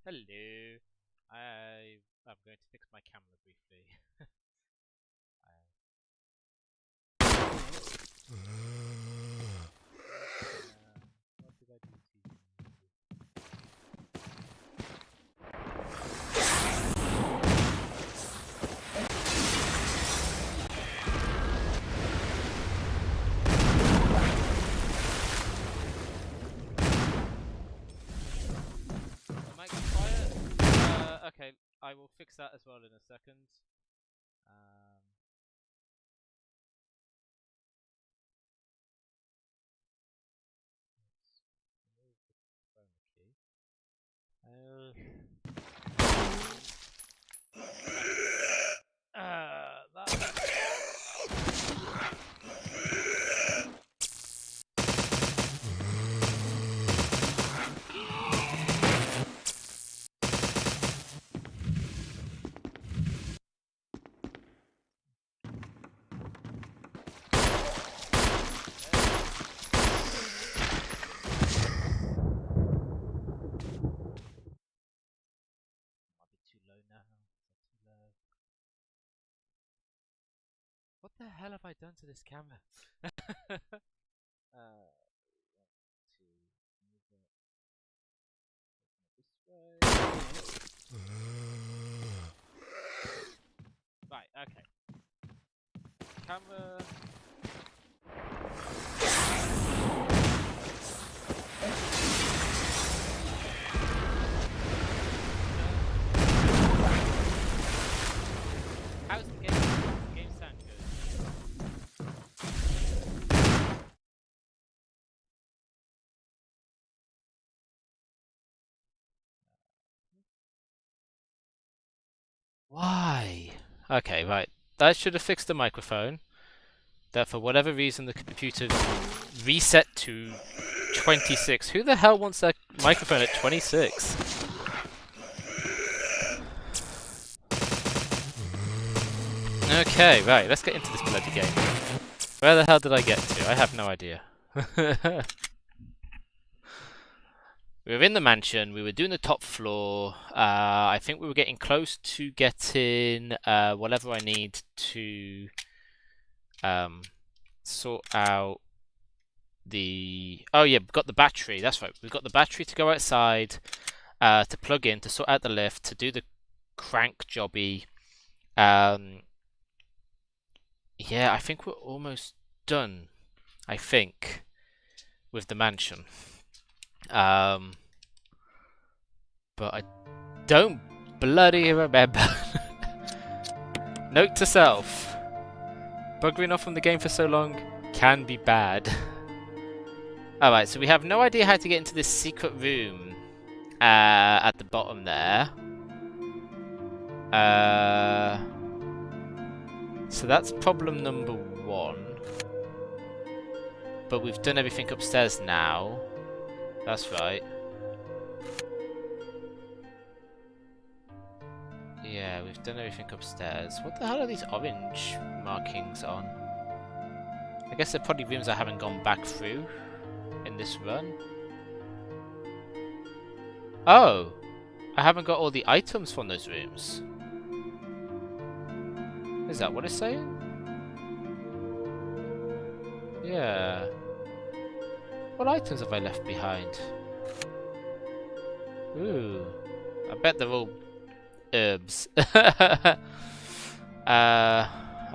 Hello. I'm going to fix my camera briefly. What did I do to you? The mic is quiet. Okay, I will fix that as well in a second. Let's remove the chroma key. That. Might be too low now. Is that too low? What the hell have I done to this camera? Right, okay. Camera. How's the game? The game sound good? Why? Okay, right. That should have fixed the microphone. That for whatever reason the computer reset to 26. Who the hell wants that microphone at 26? Okay, right, let's get into this bloody game. Where the hell did I get to? I have no idea. We were in the mansion, we were doing the top floor. I think we were getting close to getting whatever I need to sort out the... Oh yeah, we've got the battery, that's right. We've got the battery to go outside, to plug in, to sort out the lift, to do the crank jobby. Yeah, I think we're almost done, I think, with the mansion. But I don't bloody remember. Note to self. Buggering off from the game for so long can be bad. Alright, so we have no idea how to get into this secret room at the bottom there. So that's problem number 1. But we've done everything upstairs now. That's right. Yeah, we've done everything upstairs. What the hell are these orange markings on? I guess they're probably rooms I haven't gone back through in this run. Oh! I haven't got all the items from those rooms. Is that what it's saying? Yeah. What items have I left behind? Ooh. I bet they're all herbs.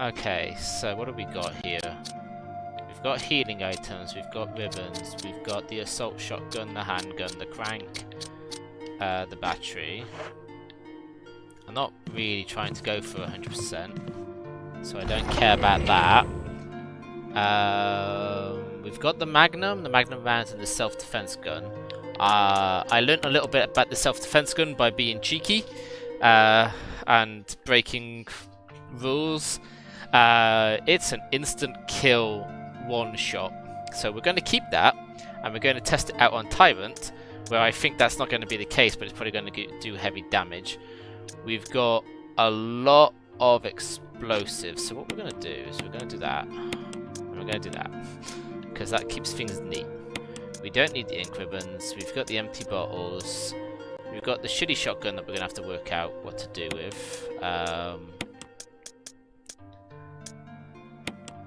Okay, so what have we got here? We've got healing items, we've got ribbons, we've got the assault shotgun, the handgun, the crank, the battery. I'm not really trying to go for 100%, so I don't care about that. We've got the magnum rounds, and the self-defense gun. I learnt a little bit about the self-defense gun by being cheeky and breaking rules. It's an instant kill one-shot, so we're going to keep that, and we're going to test it out on Tyrant, where I think that's not going to be the case, but it's probably going to do heavy damage. We've got a lot of explosives, so what we're going to do is we're going to do that, and we're going to do that, because that keeps things neat. We don't need the ink ribbons, we've got the empty bottles, we've got the shitty shotgun that we're gonna have to work out what to do with.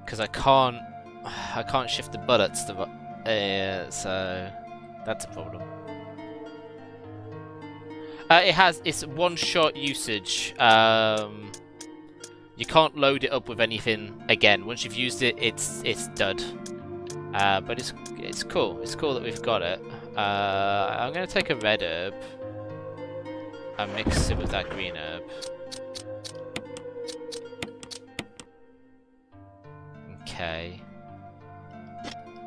Because I can't shift the bullets. So that's a problem. It's one-shot usage. You can't load it up with anything again. Once you've used it, it's dud. But it's cool. It's cool that we've got it. I'm gonna take a red herb and mix it with that green herb. Okay.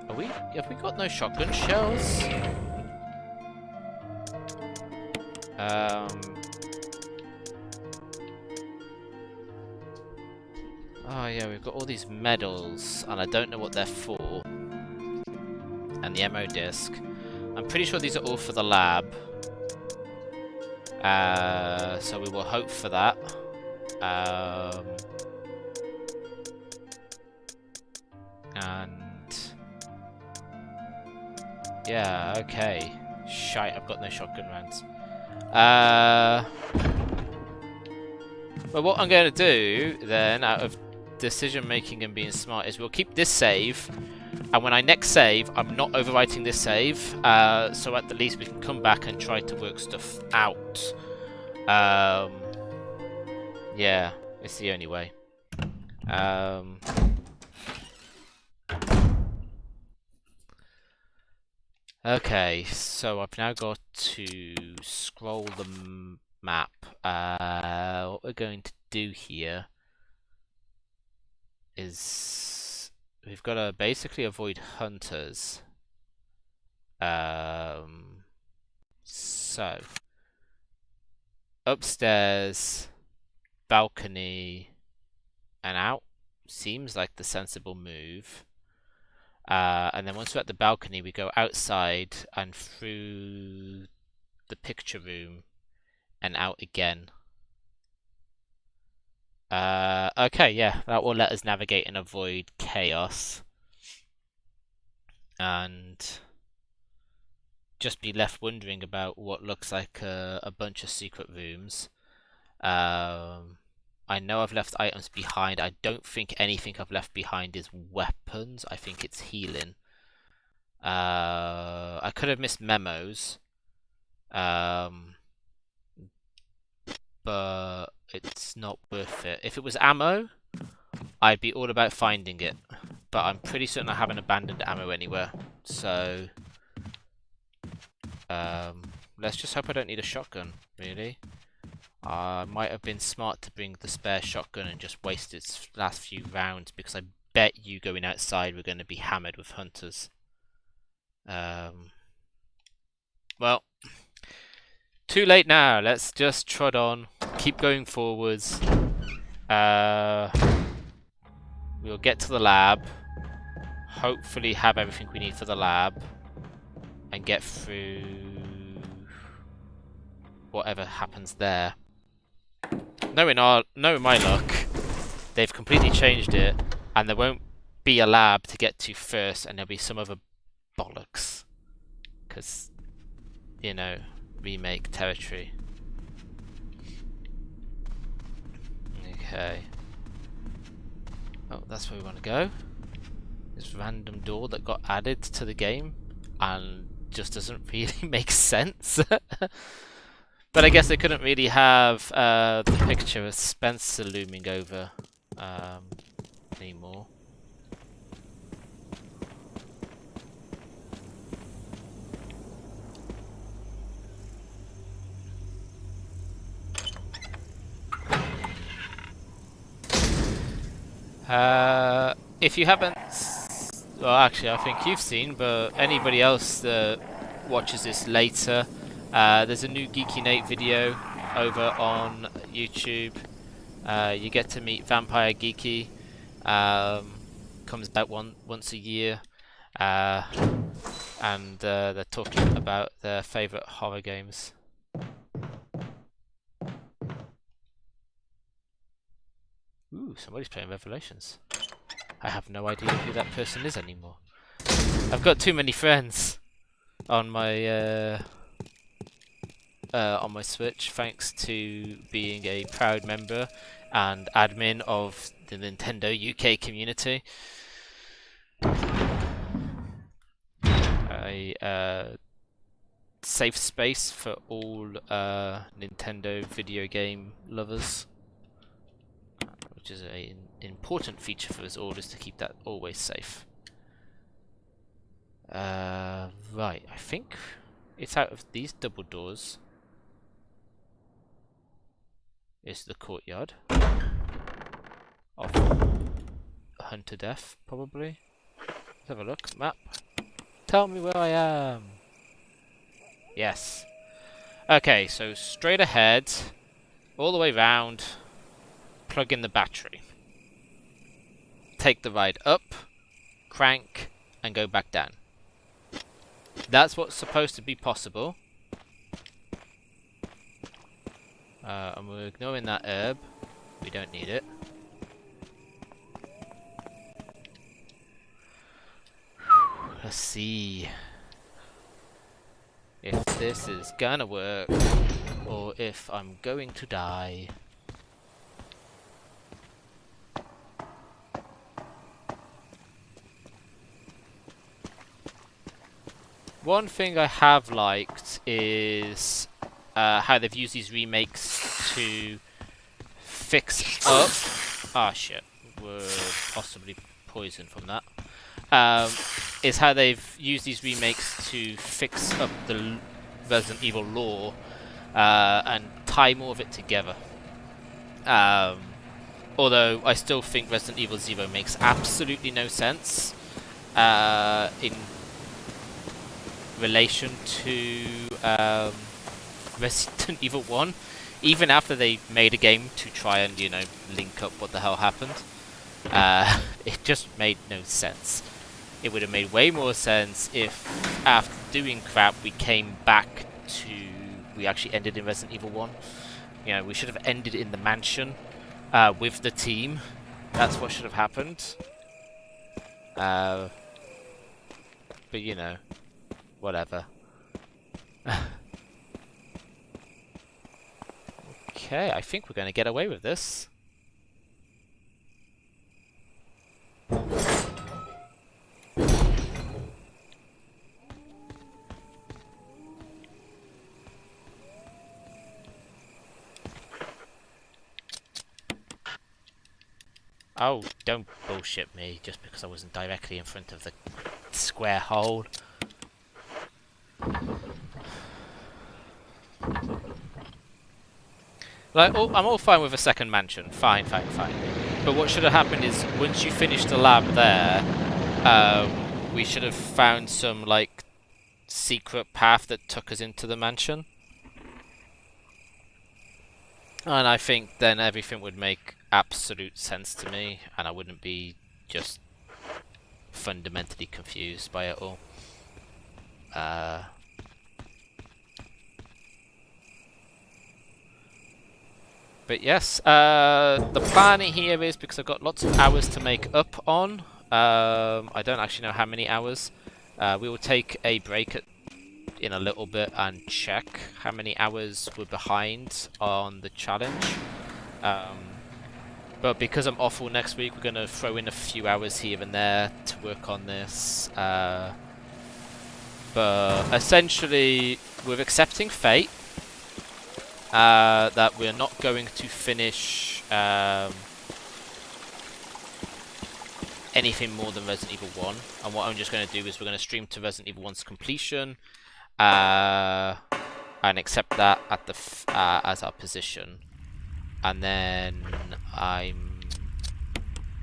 Have we got no shotgun shells? Oh yeah, we've got all these medals, and I don't know what they're for. And the ammo disc. I'm pretty sure these are all for the lab. So we will hope for that. And yeah, okay. Shite, I've got no shotgun rounds. But what I'm going to do then, out of decision making and being smart, is we'll keep this save, and when I next save, I'm not overwriting this save, so at the least we can come back and try to work stuff out. Yeah, it's the only way. Okay, so I've now got to scroll the map. What we're going to do here is we've got to basically avoid hunters. So upstairs, balcony, and out seems like the sensible move. And then once we're at the balcony, we go outside and through the picture room and out again. Okay, yeah, that will let us navigate and avoid chaos. And just be left wondering about what looks like a bunch of secret rooms. I know I've left items behind. I don't think anything I've left behind is weapons. I think it's healing. I could have missed memos. But it's not worth it. If it was ammo, I'd be all about finding it. But I'm pretty certain I haven't abandoned ammo anywhere. So let's just hope I don't need a shotgun, really. Might have been smart to bring the spare shotgun and just waste its last few rounds, because I bet you going outside we're going to be hammered with hunters. Well, too late now. Let's just trot on, keep going forwards. We'll get to the lab, hopefully have everything we need for the lab, and get through whatever happens there. Knowing my luck, they've completely changed it, and there won't be a lab to get to first, and there'll be some other bollocks. Because, you know, remake territory. Okay. Oh, that's where we want to go. This random door that got added to the game, and just doesn't really make sense. But I guess they couldn't really have the picture of Spencer looming over anymore. If you haven't, well, actually, I think you've seen, but anybody else that watches this later, there's a new Geeky Nate video over on YouTube. You get to meet Vampire Geeky. Comes out once a year, and they're talking about their favourite horror games. Ooh, somebody's playing Revelations. I have no idea who that person is anymore. I've got too many friends on my on my Switch, thanks to being a proud member and admin of the Nintendo UK community. A safe space for all Nintendo video game lovers, which is an important feature for us all, is to keep that always safe. Right, I think it's out of these double doors. Is the courtyard of Hunter Death, probably. Let's have a look. Map. Tell me where I am. Yes. Okay, so straight ahead, all the way round, plug in the battery. Take the ride up, crank, and go back down. That's what's supposed to be possible. And we're ignoring that herb. We don't need it. Let's see if this is gonna work or if I'm going to die. One thing I have liked is how they've used these remakes to fix up. Ah, shit. We're possibly poisoned from that. Is how they've used these remakes to fix up the Resident Evil lore and tie more of it together. Although I still think Resident Evil 0 makes absolutely no sense in relation to Resident Evil 1, even after they made a game to try and, you know, link up what the hell happened. It just made no sense. It would have made way more sense if, after doing crap, we came back to... we actually ended in Resident Evil 1. You know, we should have ended in the mansion with the team. That's what should have happened. But, you know, whatever. Okay, I think we're going to get away with this. Oh, don't bullshit me just because I wasn't directly in front of the square hole. Like, oh, I'm all fine with a second mansion. Fine. But what should have happened is, once you finish the lab there, we should have found some, like, secret path that took us into the mansion. And I think then everything would make absolute sense to me, and I wouldn't be just fundamentally confused by it all. But yes, the plan here is, because I've got lots of hours to make up on, I don't actually know how many hours, we will take a break in a little bit and check how many hours we're behind on the challenge. But because I'm off all next week, we're going to throw in a few hours here and there to work on this. But essentially, we're accepting fate. That we're not going to finish anything more than Resident Evil 1. And what I'm just going to do is we're going to stream to Resident Evil 1's completion. And accept that at the as our position. And then I'm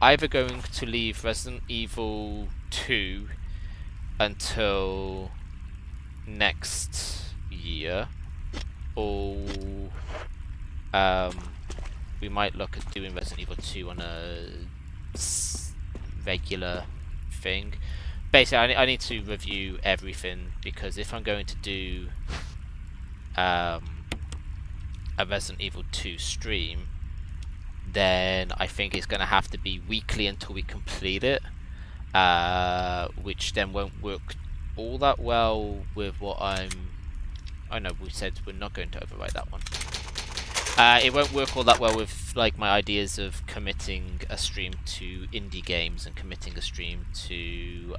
either going to leave Resident Evil 2 until next year, or we might look at doing Resident Evil 2 on a regular thing. Basically, I need to review everything, because if I'm going to do a Resident Evil 2 stream, then I think it's going to have to be weekly until we complete it, which then won't work all that well with what I'm Oh no, we said we're not going to overwrite that one. It won't work all that well with like my ideas of committing a stream to indie games and committing a stream to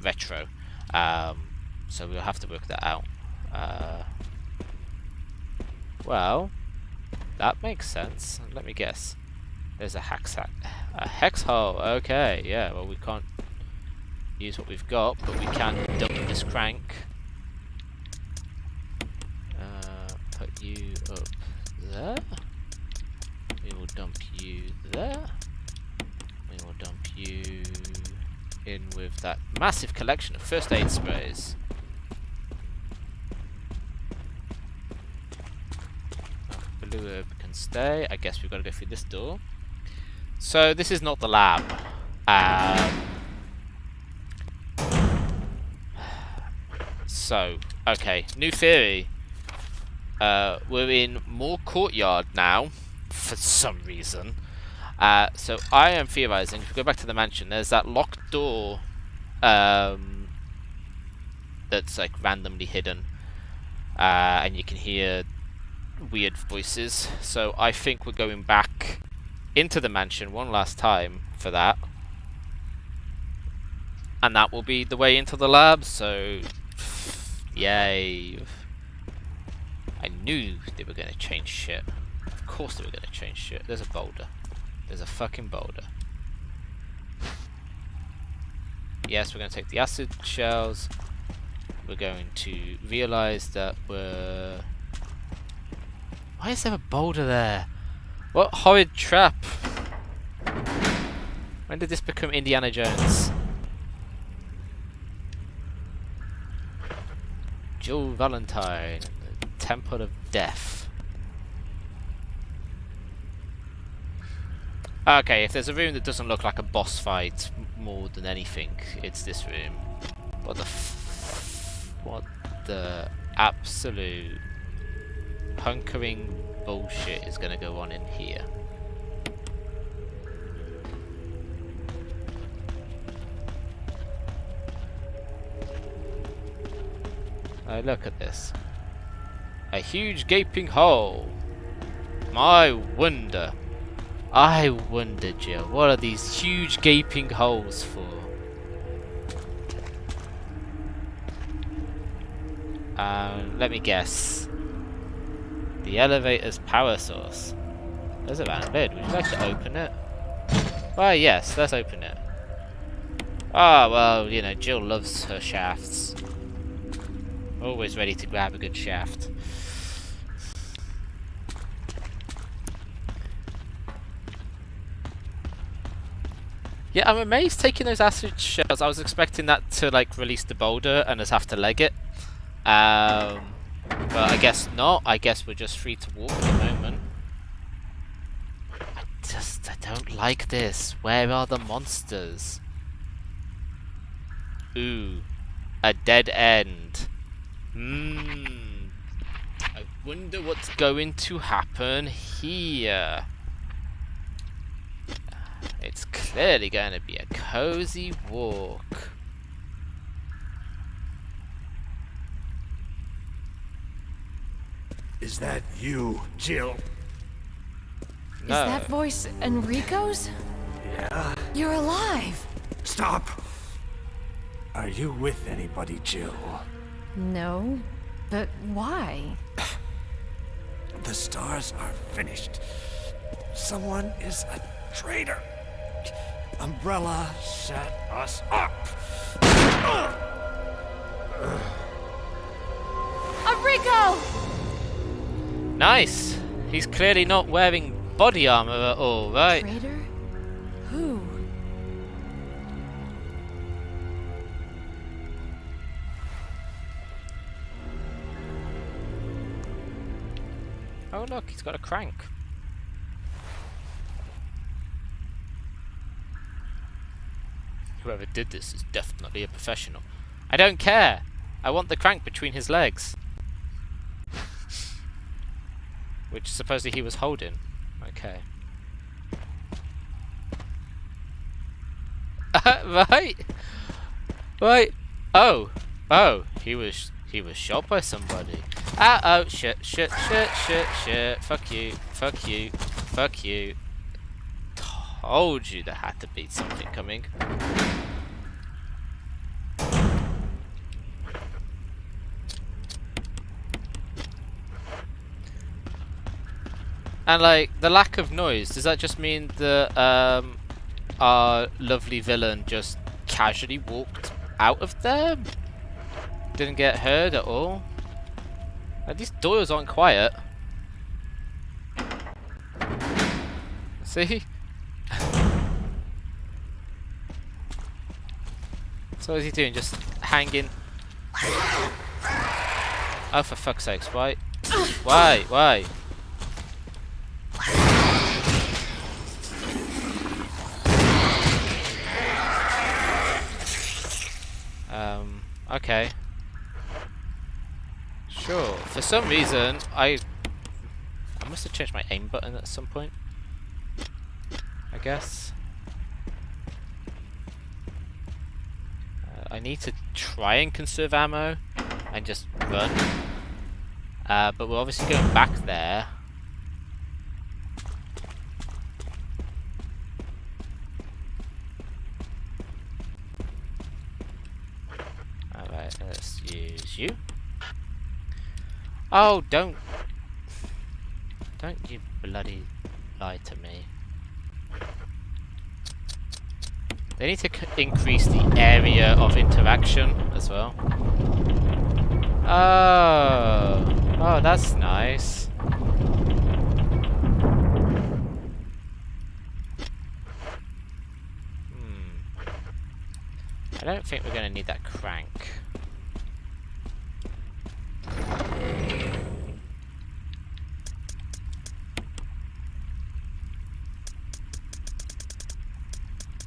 retro. So we'll have to work that out. Well, that makes sense. Let me guess. There's a hex hole. Okay, yeah. Well, we can't use what we've got, but we can dump this crank. Put you up there. We will dump you there. We will dump you in with that massive collection of first aid sprays. Blue herb can stay. I guess we've got to go through this door. So this is not the lab. So, okay, new theory. We're in more courtyard now, for some reason. So I am theorizing, if we go back to the mansion, there's that locked door that's like randomly hidden. And you can hear weird voices. So I think we're going back into the mansion one last time for that. And that will be the way into the lab, so yay. I knew they were going to change shit. Of course they were going to change shit. There's a boulder. There's a fucking boulder. Yes, we're going to take the acid shells. We're going to realize that we're... Why is there a boulder there? What horrid trap? When did this become Indiana Jones? Jill Valentine, the Temple of Death. Okay, if there's a room that doesn't look like a boss fight more than anything, it's this room. What the absolute hunkering bullshit is gonna go on in here? Oh, look at this. A huge gaping hole. I wonder, Jill, what are these huge gaping holes for? Let me guess. The elevator's power source. There's a round bed. Would you like to open it? Why, yes, let's open it. Ah, well, you know, Jill loves her shafts. Always ready to grab a good shaft. Yeah, I'm amazed taking those acid shells. I was expecting that to like release the boulder and us have to leg it. But I guess not. I guess we're just free to walk at the moment. I don't like this. Where are the monsters? Ooh, a dead end. I wonder what's going to happen here. It's clearly going to be a cozy walk. Is that you, Jill? No. Is that voice Enrico's? Yeah. You're alive. Stop! Are you with anybody, Jill? No, but why? The stars are finished. Someone is a traitor. Umbrella set us up. Enrico! Nice. He's clearly not wearing body armor at all, right? Traitor? Who? Oh look, he's got a crank. Whoever did this is definitely a professional. I don't care. I want the crank between his legs. Which supposedly he was holding. Okay. Right. Right. Oh. Oh. He was He was shot by somebody. Ah, oh, shit. Fuck you. Fuck you. Fuck you. Told you there had to be something coming. And like, the lack of noise, does that just mean that our lovely villain just casually walked out of there? Didn't get heard at all? Like, these doors aren't quiet. See? So what is he doing? Just hanging? Oh, for fuck's sakes, why? Why? Okay. Sure. For some reason, I must have changed my aim button at some point. I guess. I need to try and conserve ammo and just run. But we're obviously going back there. Alright, let's use you. Oh, don't you bloody lie to me. They need to increase the area of interaction as well. Oh, that's nice. I don't think we're going to need that crank.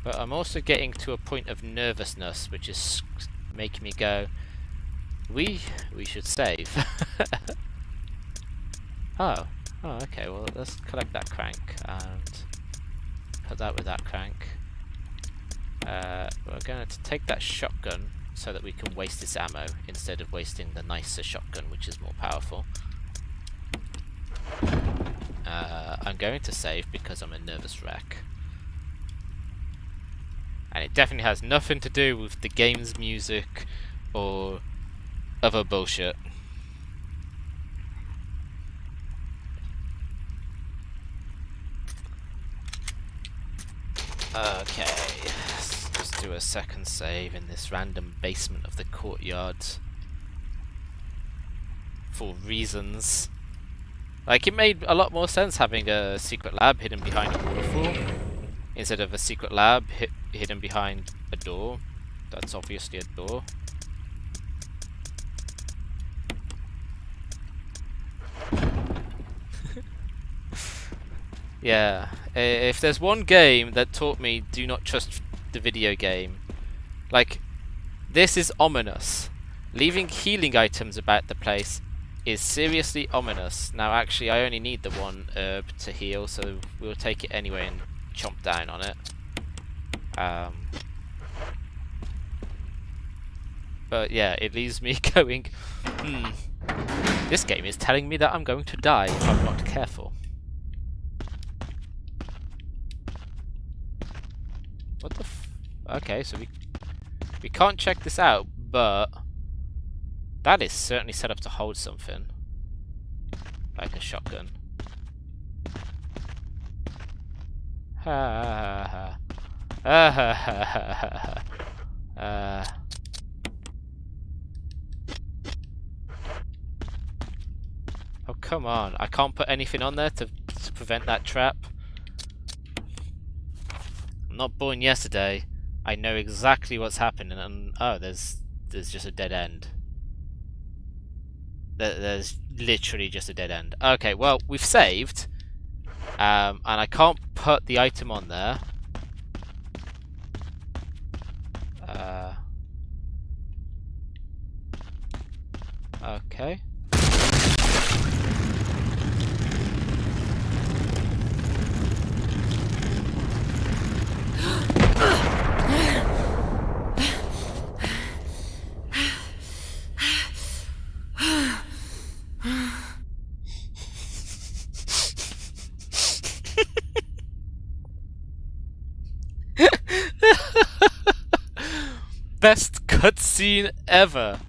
But I'm also getting to a point of nervousness, which is making me go, we should save. Oh, okay, well, let's collect that crank and put that with that crank. We're going to take that shotgun so that we can waste its ammo instead of wasting the nicer shotgun, which is more powerful. I'm going to save because I'm a nervous wreck. And it definitely has nothing to do with the game's music or other bullshit. Okay, let's do a second save in this random basement of the courtyard. For reasons. Like, it made a lot more sense having a secret lab hidden behind a waterfall instead of a secret lab hidden behind a door. That's obviously a door. Yeah, if there's one game that taught me do not trust the video game, like, this is ominous. Leaving healing items about the place is seriously ominous. Now actually I only need the one herb to heal, so we'll take it anyway and chomp down on it. But yeah, it leaves me going, this game is telling me that I'm going to die if I'm not careful. What the okay, so we can't check this out, but that is certainly set up to hold something. Like a shotgun. Ha ha ha ha. Oh, come on. I can't put anything on there to prevent that trap. I'm not born yesterday. I know exactly what's happening, and oh, there's just a dead end. There's literally just a dead end. Okay, well, we've saved, and I can't put the item on there. Okay. best cutscene ever.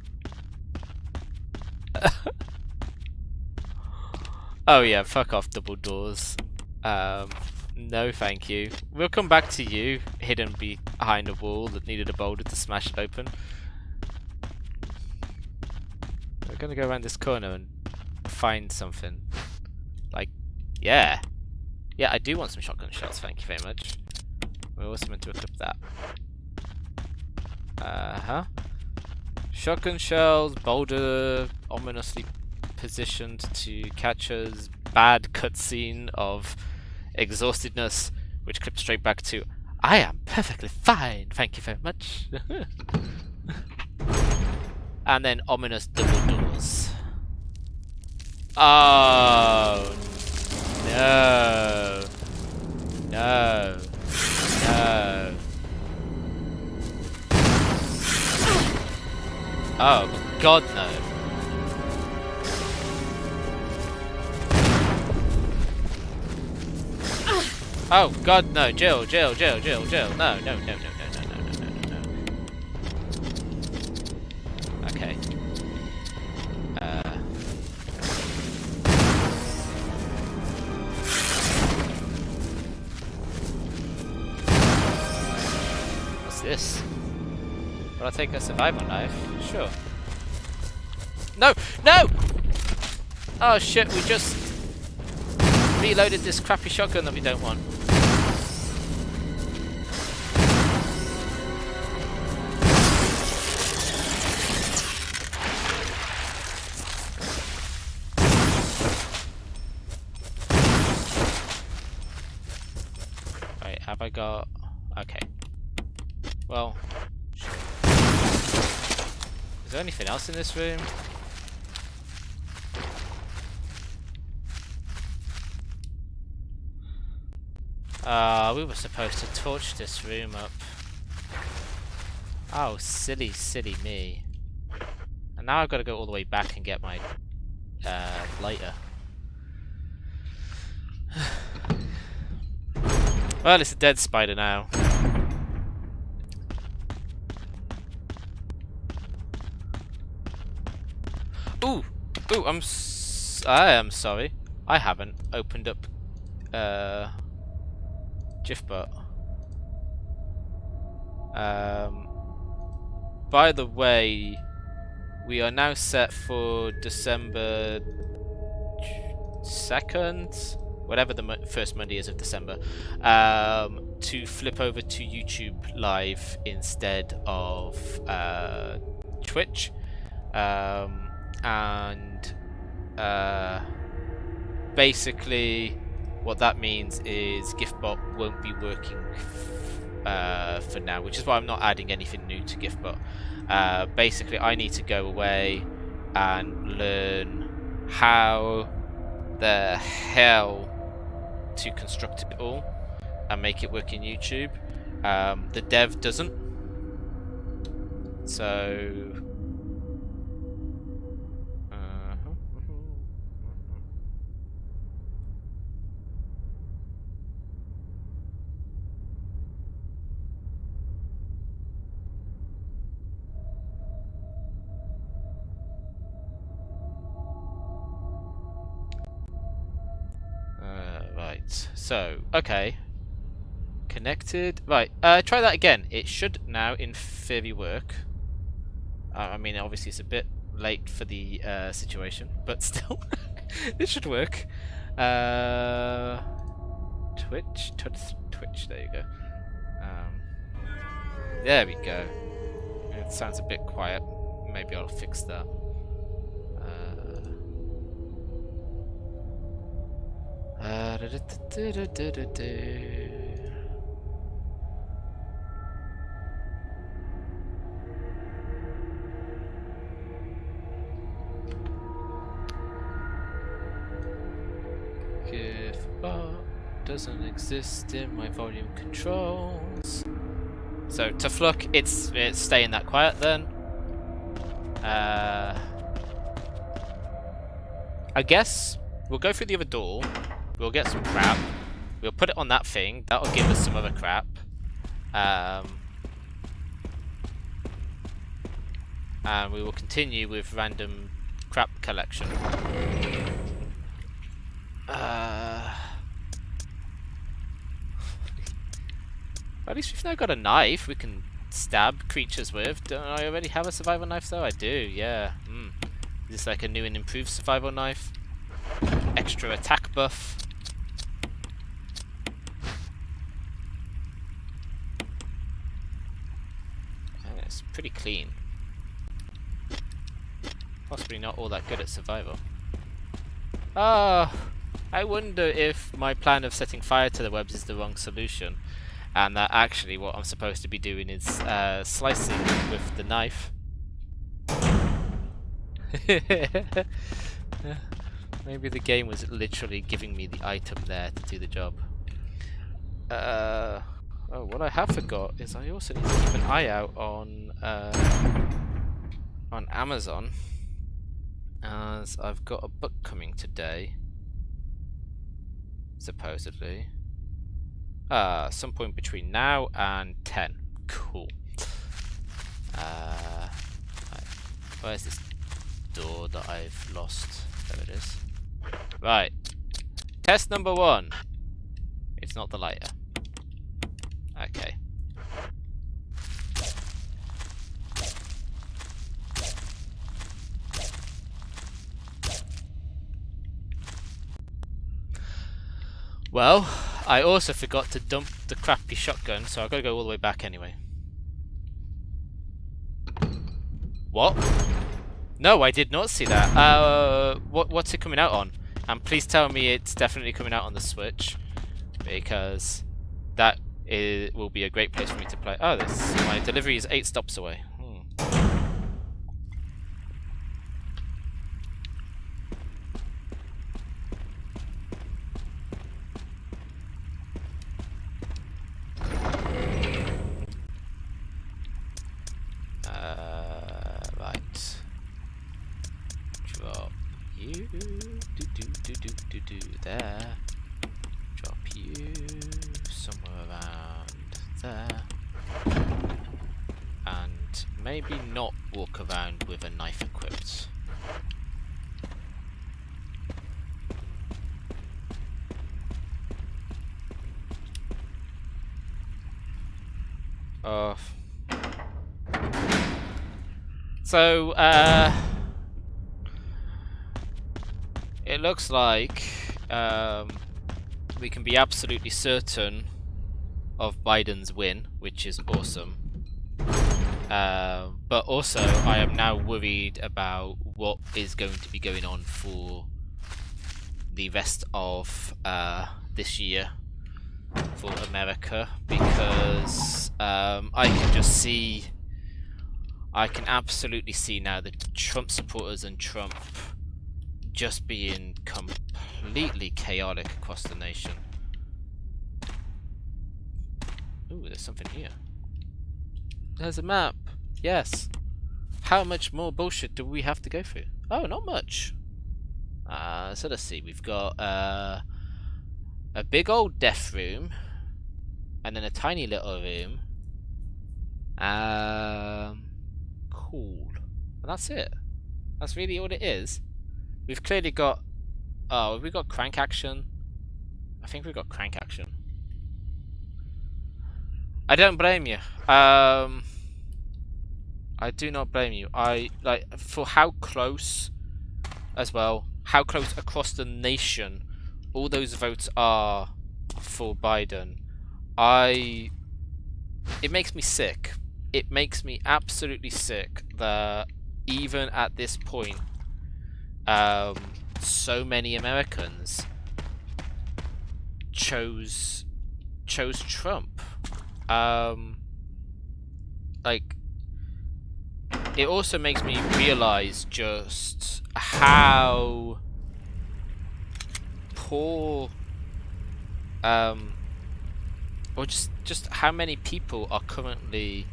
Oh yeah, fuck off, double doors. No thank you. We'll come back to you, hidden behind a wall that needed a boulder to smash it open. We're gonna go around this corner and find something. Like, yeah. Yeah, I do want some shotgun shells, thank you very much. We're also meant to equip that. Shotgun shells, boulder ominously positioned to catch us. Bad cutscene of exhaustedness, which clips straight back to I am perfectly fine, thank you very much. And then ominous double doors. Oh no. No. No. Oh god no. Oh god no, Jill. No, no, no, no, no, no, no, no, no, no. Okay. What's this? Will I take a survival knife? Sure. No! No! Oh shit, we just reloaded this crappy shotgun that we don't want. Right, have I got... Okay. Well... Is there anything else in this room? We were supposed to torch this room up. Oh, silly, silly me. And now I've got to go all the way back and get my lighter. Well, it's a dead spider now. Ooh! Ooh, I am sorry. I haven't opened up GIFbot. By the way, we are now set for December 2nd, whatever the first Monday is of December, to flip over to YouTube Live instead of Twitch. And basically what that means is GIFbot won't be working for now, which is why I'm not adding anything new to GIFbot. Basically I need to go away and learn how the hell to construct it all and make it work in YouTube. The dev doesn't, so so, okay. Connected. Right, try that again. It should now, in theory, work. I mean, obviously it's a bit late for the situation, but still, it should work. Twitch, there you go. There we go. It sounds a bit quiet. Maybe I'll fix that. GIFbot doesn't exist in my volume controls. So to Fluck, it's staying that quiet then. I guess we'll go through the other door. We'll get some crap. We'll put it on that thing. That'll give us some other crap. and we will continue with random crap collection. At least we've now got a knife we can stab creatures with. Don't I already have a survival knife though? I do, yeah. Is this like a new and improved survival knife? Extra attack buff. It's pretty clean. Possibly not all that good at survival. Ah, I wonder if my plan of setting fire to the webs is the wrong solution, and that actually what I'm supposed to be doing is slicing with the knife. Maybe the game was literally giving me the item there to do the job. Oh, what I have forgot is I also need to keep an eye out on Amazon, as I've got a book coming today, supposedly. Some point between now and 10. Cool. Right. Where's this door that I've lost? There it is. Right. Test number 1. It's not the lighter. Okay. Well, I also forgot to dump the crappy shotgun, so I've got to go all the way back anyway. What? No, I did not see that. What's it coming out on? And please tell me it's definitely coming out on the Switch, because that will be a great place for me to play. Oh, my delivery is 8 stops away. Right. Drop you. There. Drop you somewhere around there. And maybe not walk around with a knife equipped. So, it looks like we can be absolutely certain of Biden's win, which is awesome. But also, I am now worried about what is going to be going on for the rest of this year for America, because I can absolutely see now the Trump supporters and Trump just being completely chaotic across the nation. Ooh, there's something here. There's a map. Yes. How much more bullshit do we have to go through? Oh, not much. So let's see. We've got a big old death room, and then a tiny little room. Cool. And that's it. That's really all it is. We've clearly got... Oh, have we got crank action? I think we've got crank action. I don't blame you. I do not blame you. For how close, as well, how close across the nation all those votes are for Biden. It makes me sick. It makes me absolutely sick that even at this point, so many Americans chose Trump. It also makes me realize just how poor, or just how many people are currently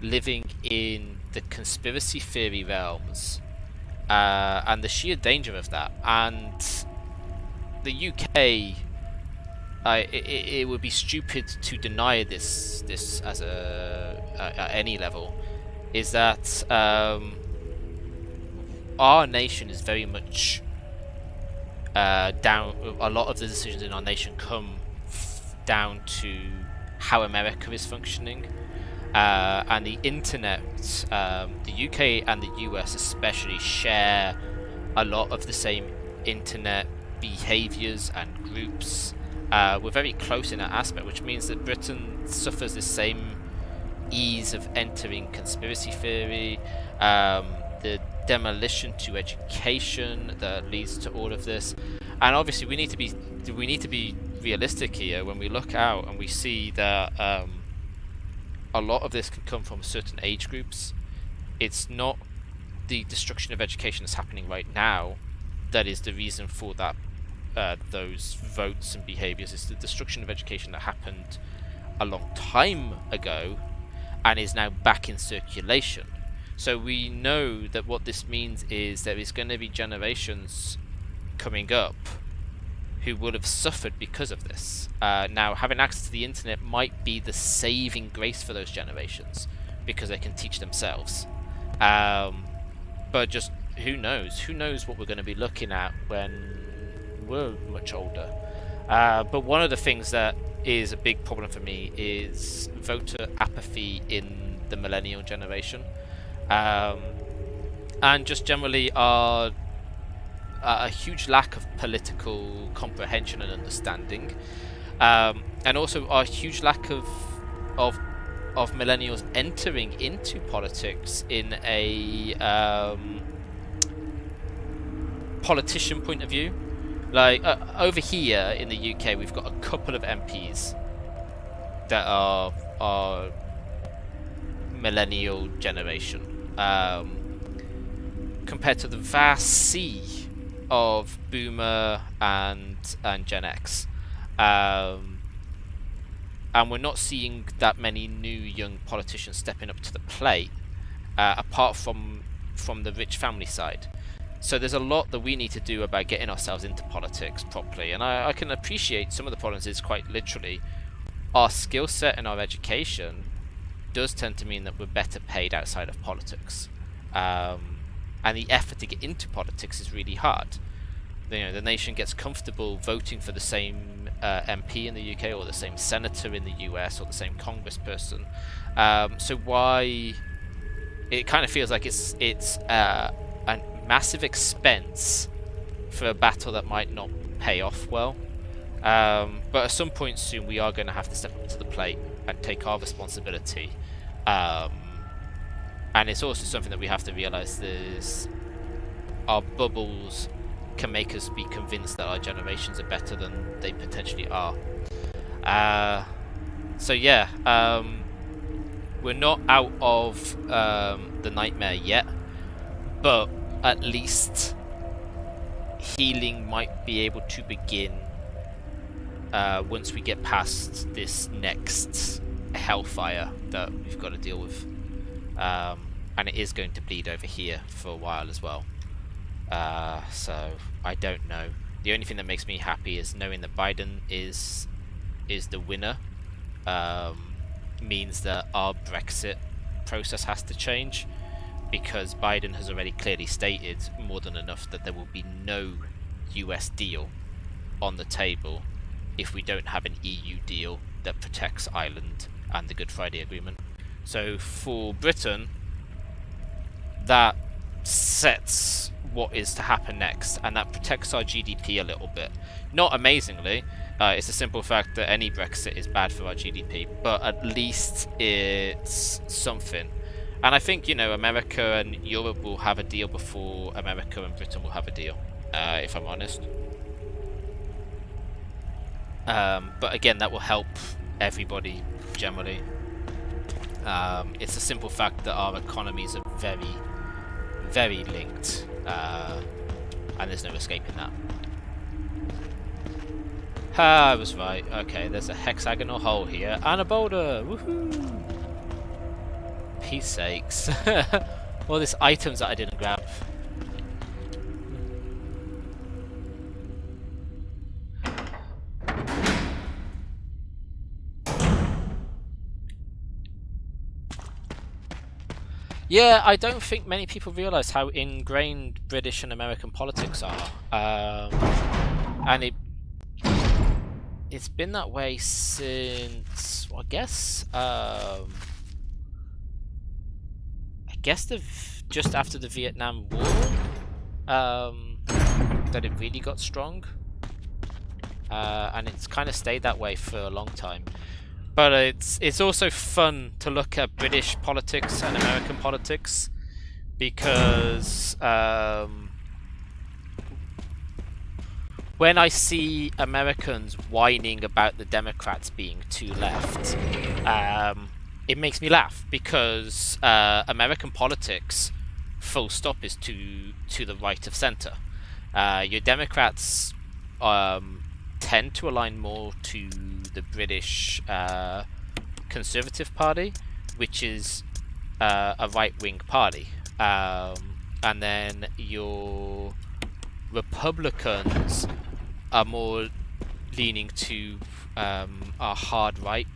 living in the conspiracy theory realms, and the sheer danger of that. And the UK, it would be stupid to deny this as at any level. is that our nation is very much down. A lot of the decisions in our nation come down to how America is functioning, and the internet. The UK and the US especially share a lot of the same internet behaviors and groups. We're very close in that aspect, which means that Britain suffers the same ease of entering conspiracy theory, the demolition to education that leads to all of this. And obviously we need to be realistic here when we look out and we see that a lot of this can come from certain age groups. It's not the destruction of education that's happening right now that is the reason for that those votes and behaviors. It's the destruction of education that happened a long time ago and is now back in circulation. So we know that what this means is there is going to be generations coming up who would have suffered because of this. Now, having access to the internet might be the saving grace for those generations because they can teach themselves. But just who knows? Who knows what we're going to be looking at when we're much older? But one of the things that is a big problem for me is voter apathy in the millennial generation, and just generally a huge lack of political comprehension and understanding, and also a huge lack of millennials entering into politics in a politician point of view. Like over here in the UK, we've got a couple of MPs that are millennial generation, compared to the vast sea of Boomer and Gen X, and we're not seeing that many new young politicians stepping up to the plate, apart from the rich family side. So there's a lot that we need to do about getting ourselves into politics properly, and I can appreciate some of the problems is quite literally our skill set and our education does tend to mean that we're better paid outside of politics, and the effort to get into politics is really hard. You know, the nation gets comfortable voting for the same MP in the UK or the same senator in the US or the same congressperson. So why it kind of feels like it's a massive expense for a battle that might not pay off well. But at some point soon we are going to have to step up to the plate and take our responsibility. And it's also something that we have to realize is our bubbles can make us be convinced that our generations are better than they potentially are. So yeah, we're not out of the nightmare yet, but at least healing might be able to begin once we get past this next hellfire that we've got to deal with. And it is going to bleed over here for a while as well. So I don't know. The only thing that makes me happy is knowing that Biden is the winner. Means that our Brexit process has to change, because Biden has already clearly stated more than enough that there will be no US deal on the table if we don't have an EU deal that protects Ireland and the Good Friday Agreement. So for Britain, that sets what is to happen next, and that protects our GDP a little bit. Not amazingly, it's a simple fact that any Brexit is bad for our GDP, but at least it's something. And I think, you know, America and Europe will have a deal before America and Britain will have a deal, if I'm honest. But again, that will help everybody generally. It's a simple fact that our economies are very, very linked, and there's no escaping that. I was right. Okay, there's a hexagonal hole here and a boulder. Woohoo! Peace sakes. All these items that I didn't grab. Yeah, I don't think many people realise how ingrained British and American politics are, and it's been that way since, well, I guess just after the Vietnam War, that it really got strong, and it's kind of stayed that way for a long time. But it's also fun to look at British politics and American politics because when I see Americans whining about the Democrats being too left, it makes me laugh because American politics, full stop, is to the right of centre. Your Democrats tend to align more to the British Conservative Party, which is a right-wing party, and then your Republicans are more leaning to our hard right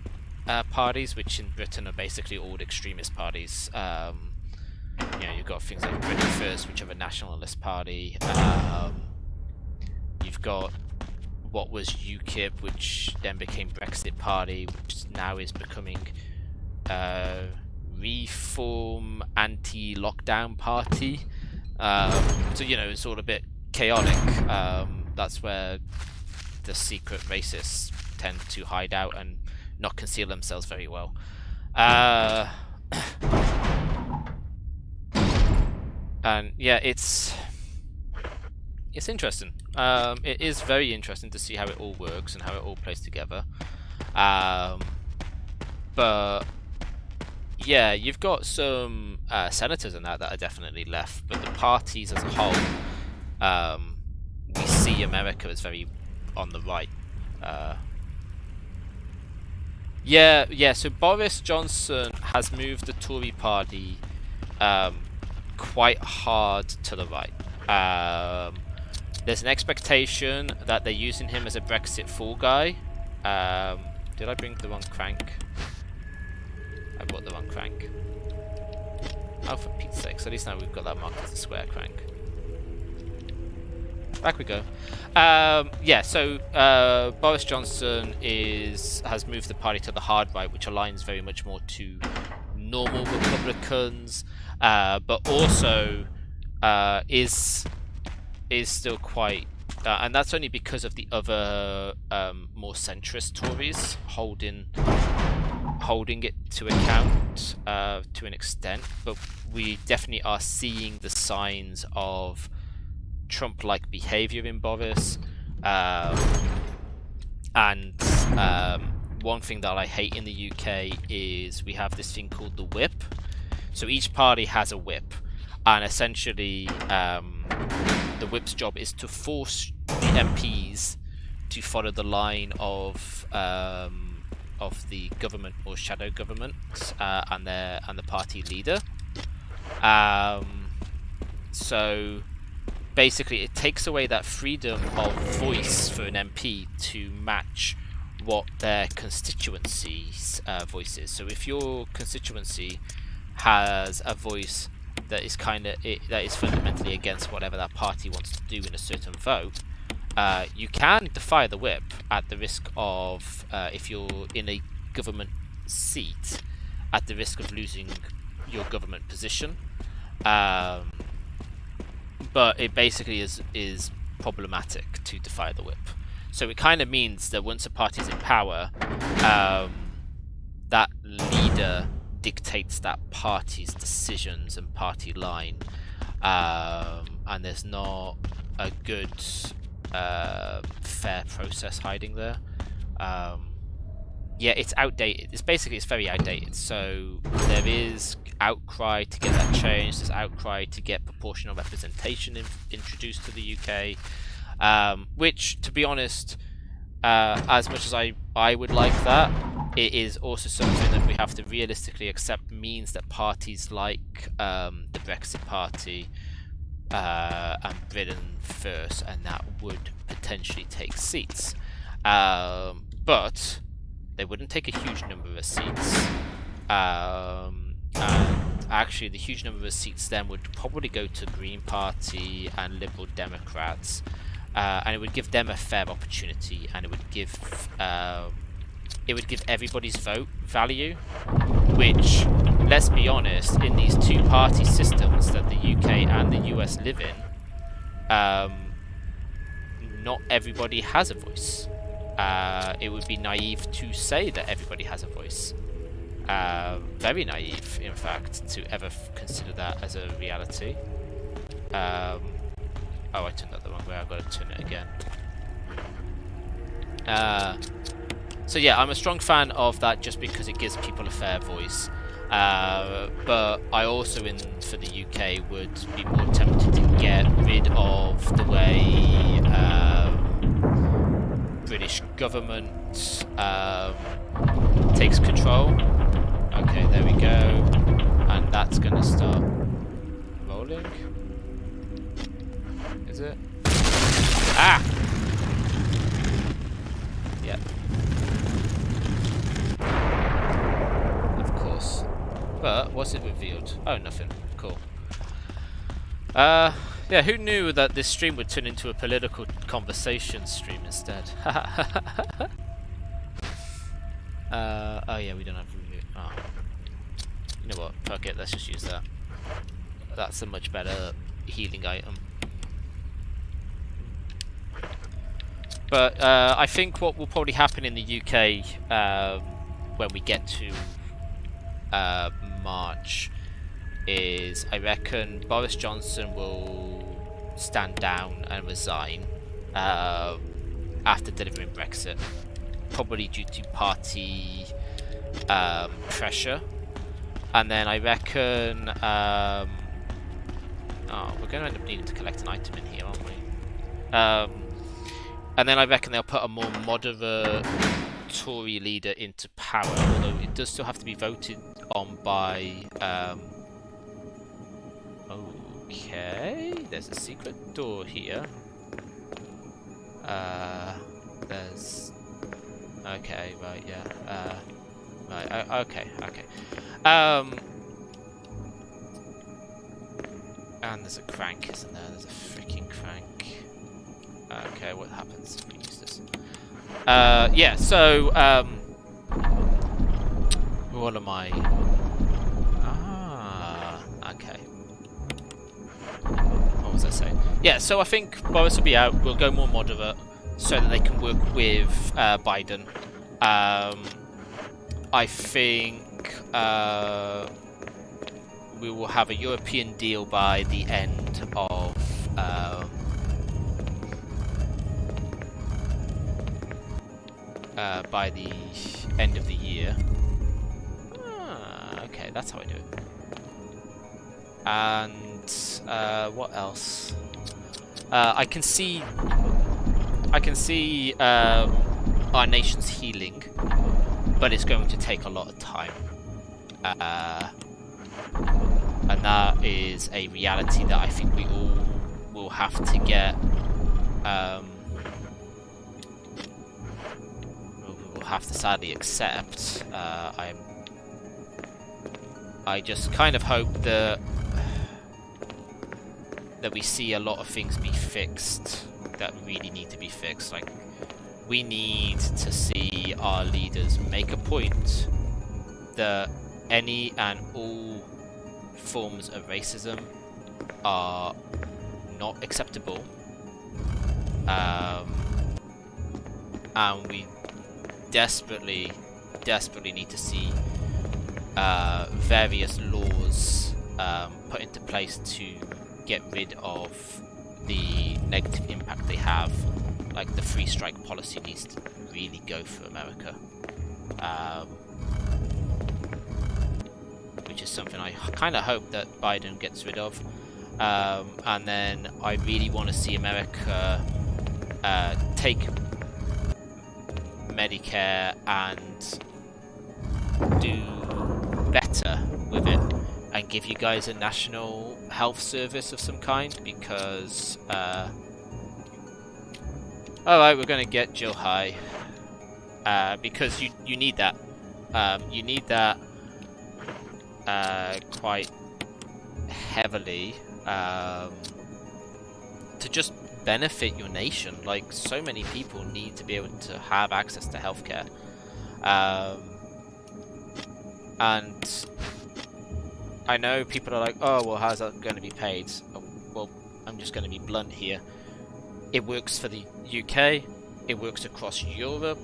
parties, which in Britain are basically all extremist parties. You've got things like Britain First, which are a nationalist party. You've got what was UKIP, which then became Brexit Party, which now is becoming Reform Anti-Lockdown Party. So it's all a bit chaotic. That's where the secret racists tend to hide out and not conceal themselves very well. And yeah, it's interesting. It is very interesting to see how it all works and how it all plays together. But yeah, you've got some senators and that are definitely left, but the parties as a whole, we see America as very on the right. So Boris Johnson has moved the Tory party quite hard to the right. There's an expectation that they're using him as a Brexit fall guy. Did I bring the wrong crank? I bought the wrong crank. Oh, for Pete's sake, so at least now we've got that marked as a square crank. Back we go. Boris Johnson has moved the party to the hard right, which aligns very much more to normal Republicans, but also is still quite, and that's only because of the other more centrist Tories holding it to account to an extent. But we definitely are seeing the signs of Trump-like behaviour in Boris, and one thing that I hate in the UK is we have this thing called the whip. So each party has a whip, and essentially the whip's job is to force the MPs to follow the line of the government or shadow government and the party leader. So basically, it takes away that freedom of voice for an MP to match what their constituency's voice is. So if your constituency has a voice that is fundamentally against whatever that party wants to do in a certain vote, you can defy the whip at the risk of, if you're in a government seat, at the risk of losing your government position. But it basically is problematic to defy the whip. So it kind of means that once a party's in power, that leader dictates that party's decisions and party line, and there's not a good fair process hiding there. It's outdated. It's very outdated. So there is outcry to get that changed. There's outcry to get proportional representation introduced to the UK, which, to be honest, as much as I would like that, it is also something that we have to realistically accept means that parties like the Brexit Party and Britain First and that would potentially take seats, but they wouldn't take a huge number of seats, and actually the huge number of seats then would probably go to Green Party and Liberal Democrats, and it would give them a fair opportunity, and it would give everybody's vote value, which, let's be honest, in these two-party systems that the UK and the US live in, not everybody has a voice. It would be naive to say that everybody has a voice. Very naive, in fact, to ever consider that as a reality. Oh, I turned that the wrong way. I've got to turn it again. So yeah, I'm a strong fan of that just because it gives people a fair voice. But I also, for the UK, would be more tempted to get rid of the way British government takes control. Okay, there we go. And that's gonna start rolling. Is it? Ah! Yep. Of course. But what's it revealed? Oh, nothing. Cool. Yeah, who knew that this stream would turn into a political conversation stream instead? Oh yeah, we don't have review. Oh. You know what? Fuck it, let's just use that. That's a much better healing item. But I think what will probably happen in the UK when we get to March is, I reckon Boris Johnson will stand down and resign after delivering Brexit, probably due to party pressure. And then I reckon oh, we're going to end up needing to collect an item in here, aren't we? And then I reckon they'll put a more moderate Tory leader into power, although it does still have to be voted on by okay, there's a secret door here. There's... Okay, right, yeah. Right, okay. And there's a crank, isn't there? There's a freaking crank. Okay, what happens if we use this? Yeah, so, what am I... okay. What was I saying? Yeah, so I think Boris will be out. We'll go more moderate so that they can work with Biden. I think we will have a European deal by the end of the year. Okay, that's how I do it. And what else? I can see our nation's healing, but it's going to take a lot of time. And that is a reality that I think we all will have to get. We'll have to sadly accept. I just kind of hope that we see a lot of things be fixed that really need to be fixed. Like, we need to see our leaders make a point that any and all forms of racism are not acceptable, and we desperately need to see various laws put into place to get rid of the negative impact they have. Like, the free strike policy needs to really go for America, which is something I kind of hope that Biden gets rid of. And then I really want to see America take Medicare and do better with it and give you guys a national health service of some kind, because alright, we're gonna get Jill high, because you need that. You need that quite heavily to just benefit your nation. Like, so many people need to be able to have access to healthcare, and I know people are like, oh well, how's that going to be paid? Oh, well, I'm just going to be blunt here. It works for the UK, it works across Europe,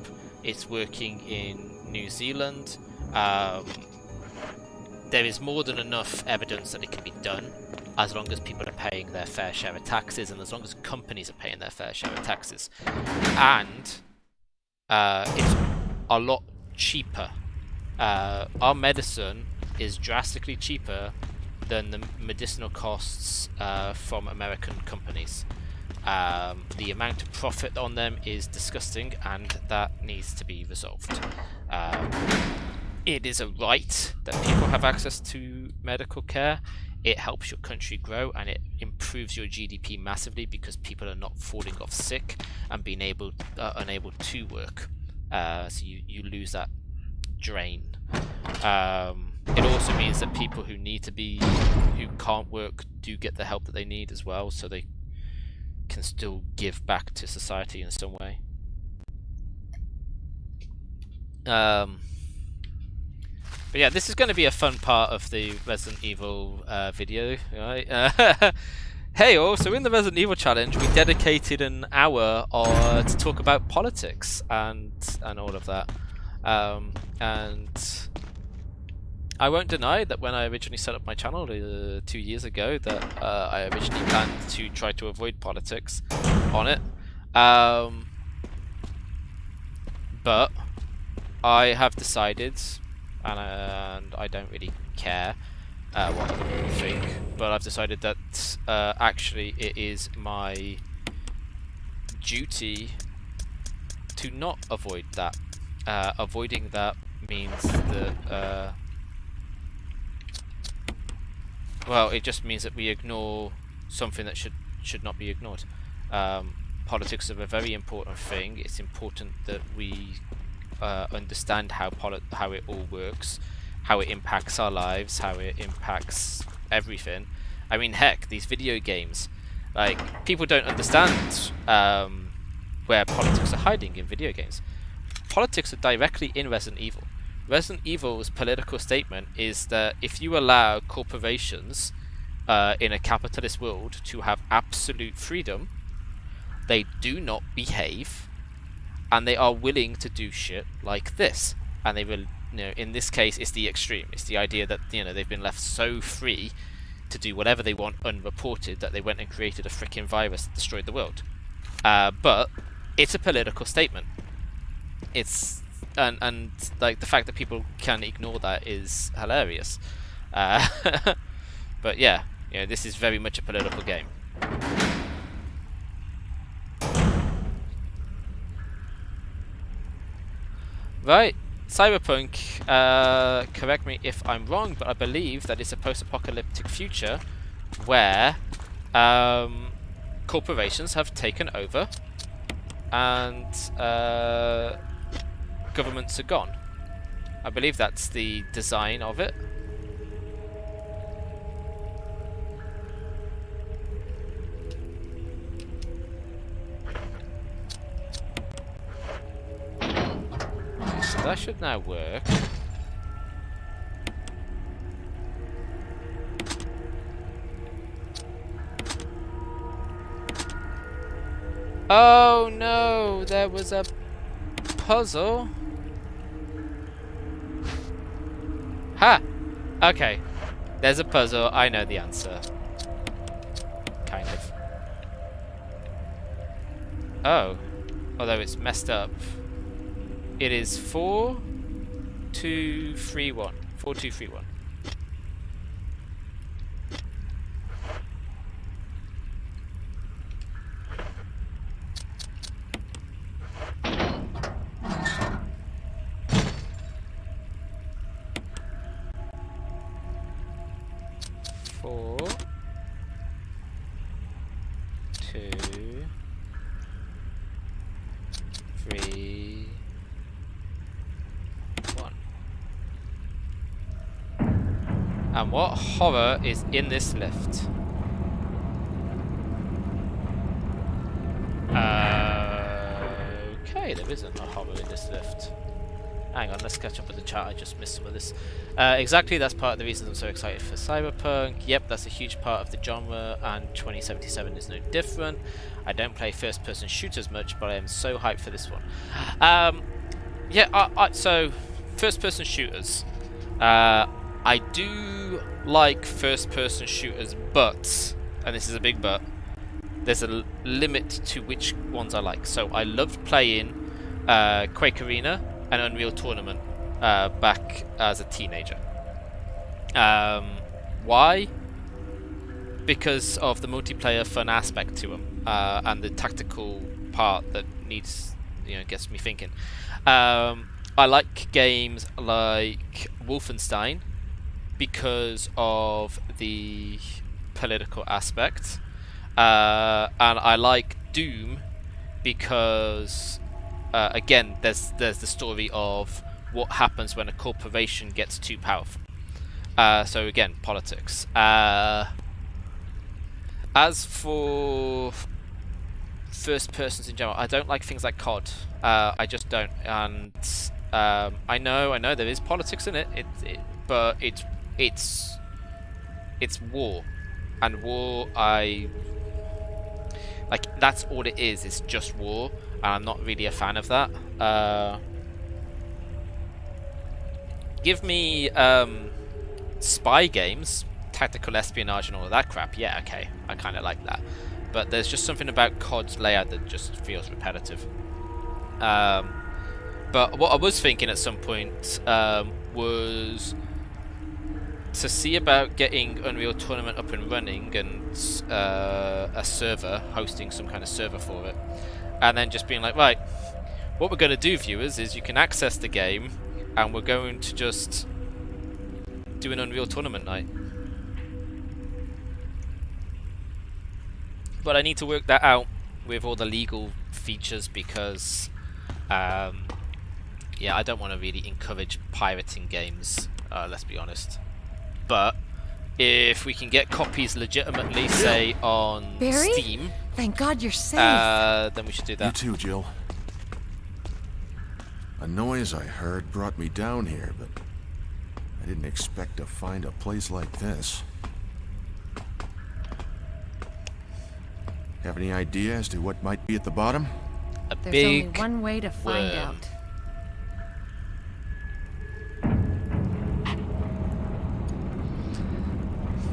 it's working in New Zealand. There is more than enough evidence that it can be done, as long as people are paying their fair share of taxes, and as long as companies are paying their fair share of taxes. And it's a lot cheaper. Our medicine is drastically cheaper than the medicinal costs from American companies. The amount of profit on them is disgusting, and that needs to be resolved. It is a right that people have access to medical care. It helps your country grow, and it improves your GDP massively because people are not falling off sick and being unable to work. So you lose that drain. It also means that people who can't work do get the help that they need as well, so they can still give back to society in some way. But yeah, this is going to be a fun part of the Resident Evil video, right? Hey all, so in the Resident Evil challenge we dedicated an hour to talk about politics and all of that. And I won't deny that when I originally set up my channel 2 years ago that I originally planned to try to avoid politics on it. But I have decided, and I don't really care what other people think, but I've decided that actually it is my duty to not avoid that. Avoiding that means that well, it just means that we ignore something that should not be ignored. Politics are a very important thing. It's important that we understand how it all works, how it impacts our lives, how it impacts everything. I mean, heck, these video games, like, people don't understand where politics are hiding in video games. Politics are directly in Resident Evil. Resident Evil's political statement is that if you allow corporations in a capitalist world to have absolute freedom, they do not behave, and they are willing to do shit like this. And they will, you know, in this case, it's the extreme. It's the idea that, you know, they've been left so free to do whatever they want unreported that they went and created a freaking virus that destroyed the world. But it's a political statement. It's and like the fact that people can ignore that is hilarious. But yeah, you know, this is very much a political game. Right, Cyberpunk, correct me if I'm wrong, but I believe that it's a post-apocalyptic future where corporations have taken over and governments are gone. I believe that's the design of it. So that should now work. Oh no, there was a puzzle. Ha! Okay. There's a puzzle. I know the answer. Kind of. Oh. Although it's messed up. It is 4, 2, 3, 1. 4, 2, 3, 1. And what horror is in this lift? Okay, there isn't a horror in this lift. Hang on, let's catch up with the chat. I just missed some of this. Exactly, that's part of the reasons I'm so excited for Cyberpunk. Yep, that's a huge part of the genre, and 2077 is no different. I don't play first-person shooters much, but I am so hyped for this one. So first-person shooters. I do like first-person shooters, but, and this is a big but, there's a limit to which ones I like. So I loved playing Quake Arena and Unreal Tournament back as a teenager. Why? Because of the multiplayer fun aspect to them and the tactical part that needs, gets me thinking. I like games like Wolfenstein because of the political aspect, and I like Doom because again, there's the story of what happens when a corporation gets too powerful. So again, politics. As for first persons in general, I don't like things like COD. I just don't. And I know there is politics in it. But it's war, and war, that's all it is. It's just war, and I'm not really a fan of that. Give me spy games, tactical espionage, and all of that crap. Yeah, okay, I kind of like that. But there's just something about COD's layout that just feels repetitive. But what I was thinking at some point was to see about getting Unreal Tournament up and running, and a server, hosting some kind of server for it, and then just being like, right, what we're going to do, viewers, is you can access the game, and we're going to just do an Unreal Tournament night. But I need to work that out with all the legal features, because yeah, I don't want to really encourage pirating games, let's be honest. But if we can get copies legitimately, say on Barry? Steam, Thank God you're safe. then we should do that. You too, Jill. A noise I heard brought me down here, but I didn't expect to find a place like this. Have any idea as to what might be at the bottom? A There's big only one way to find worm. out.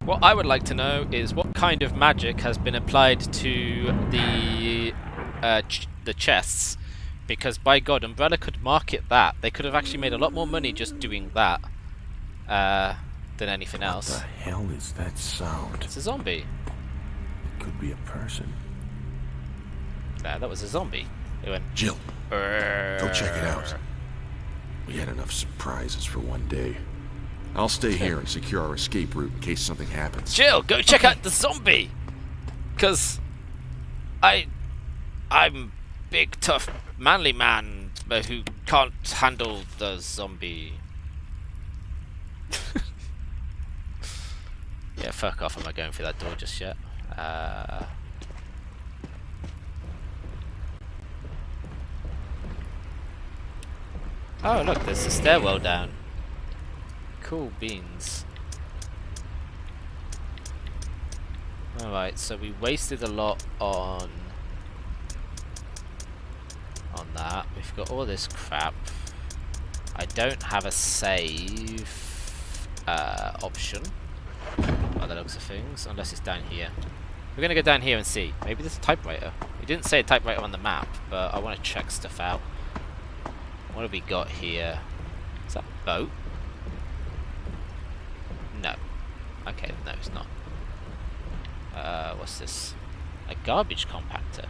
What I would like to know is what kind of magic has been applied to the chests, because by God, Umbrella could market that. They could have actually made a lot more money just doing that than anything else. What the hell is that sound? It's a zombie. It could be a person. Nah, that was a zombie. It went. Jill, go check it out. We had enough surprises for one day. I'll stay here and secure our escape route in case something happens. Jill, go check out the zombie! Cause I'm big, tough, manly man who can't handle the zombie. Yeah, fuck off, I'm not going through that door just yet. Oh look, there's a stairwell down. Cool beans. Alright, so we wasted a lot on that. We've got all this crap. I don't have a save option by the looks of things, unless it's down here. We're gonna go down here and see. Maybe there's a typewriter. We didn't say a typewriter on the map, but I want to check stuff out. What have we got here? Is that a boat? No. Okay, no, it's not. What's this? A garbage compactor.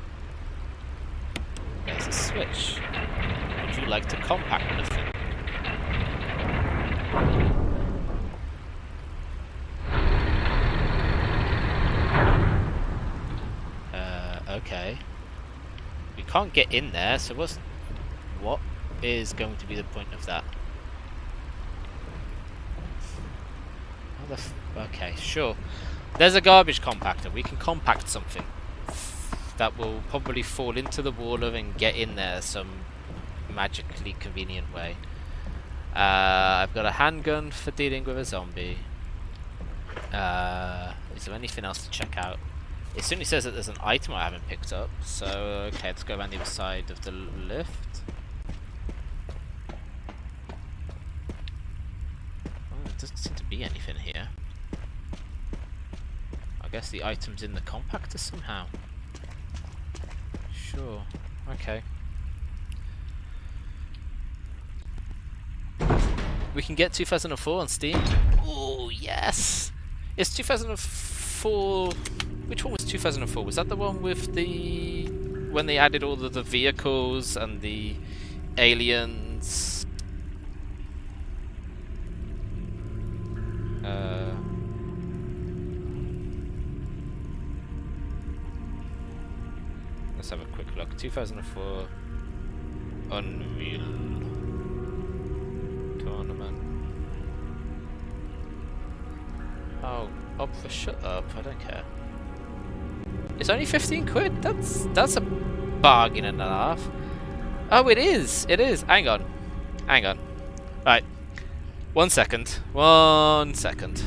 There's a switch. Would you like to compact the thing? Okay. We can't get in there, so what is going to be the point of that? Okay, sure. There's a garbage compactor. We can compact something that will probably fall into the water and get in there some magically convenient way. I've got a handgun for dealing with a zombie. Is there anything else to check out? It certainly says that there's an item I haven't picked up, so okay, let's go around the other side of the lift. Oh, there doesn't seem to be anything here. I guess the item's in the compactor somehow. Sure, okay. We can get 2004 on Steam. Oh, yes! It's 2004... Which one was 2004? Was that the one with the... when they added all of the vehicles and the aliens? Let's have a quick look. 2004 Unreal Tournament. Oh, up for shut up. I don't care. It's only 15 quid. That's a bargain and a half. Oh, it is. It is. Hang on. Hang on. Right. 1 second. 1 second.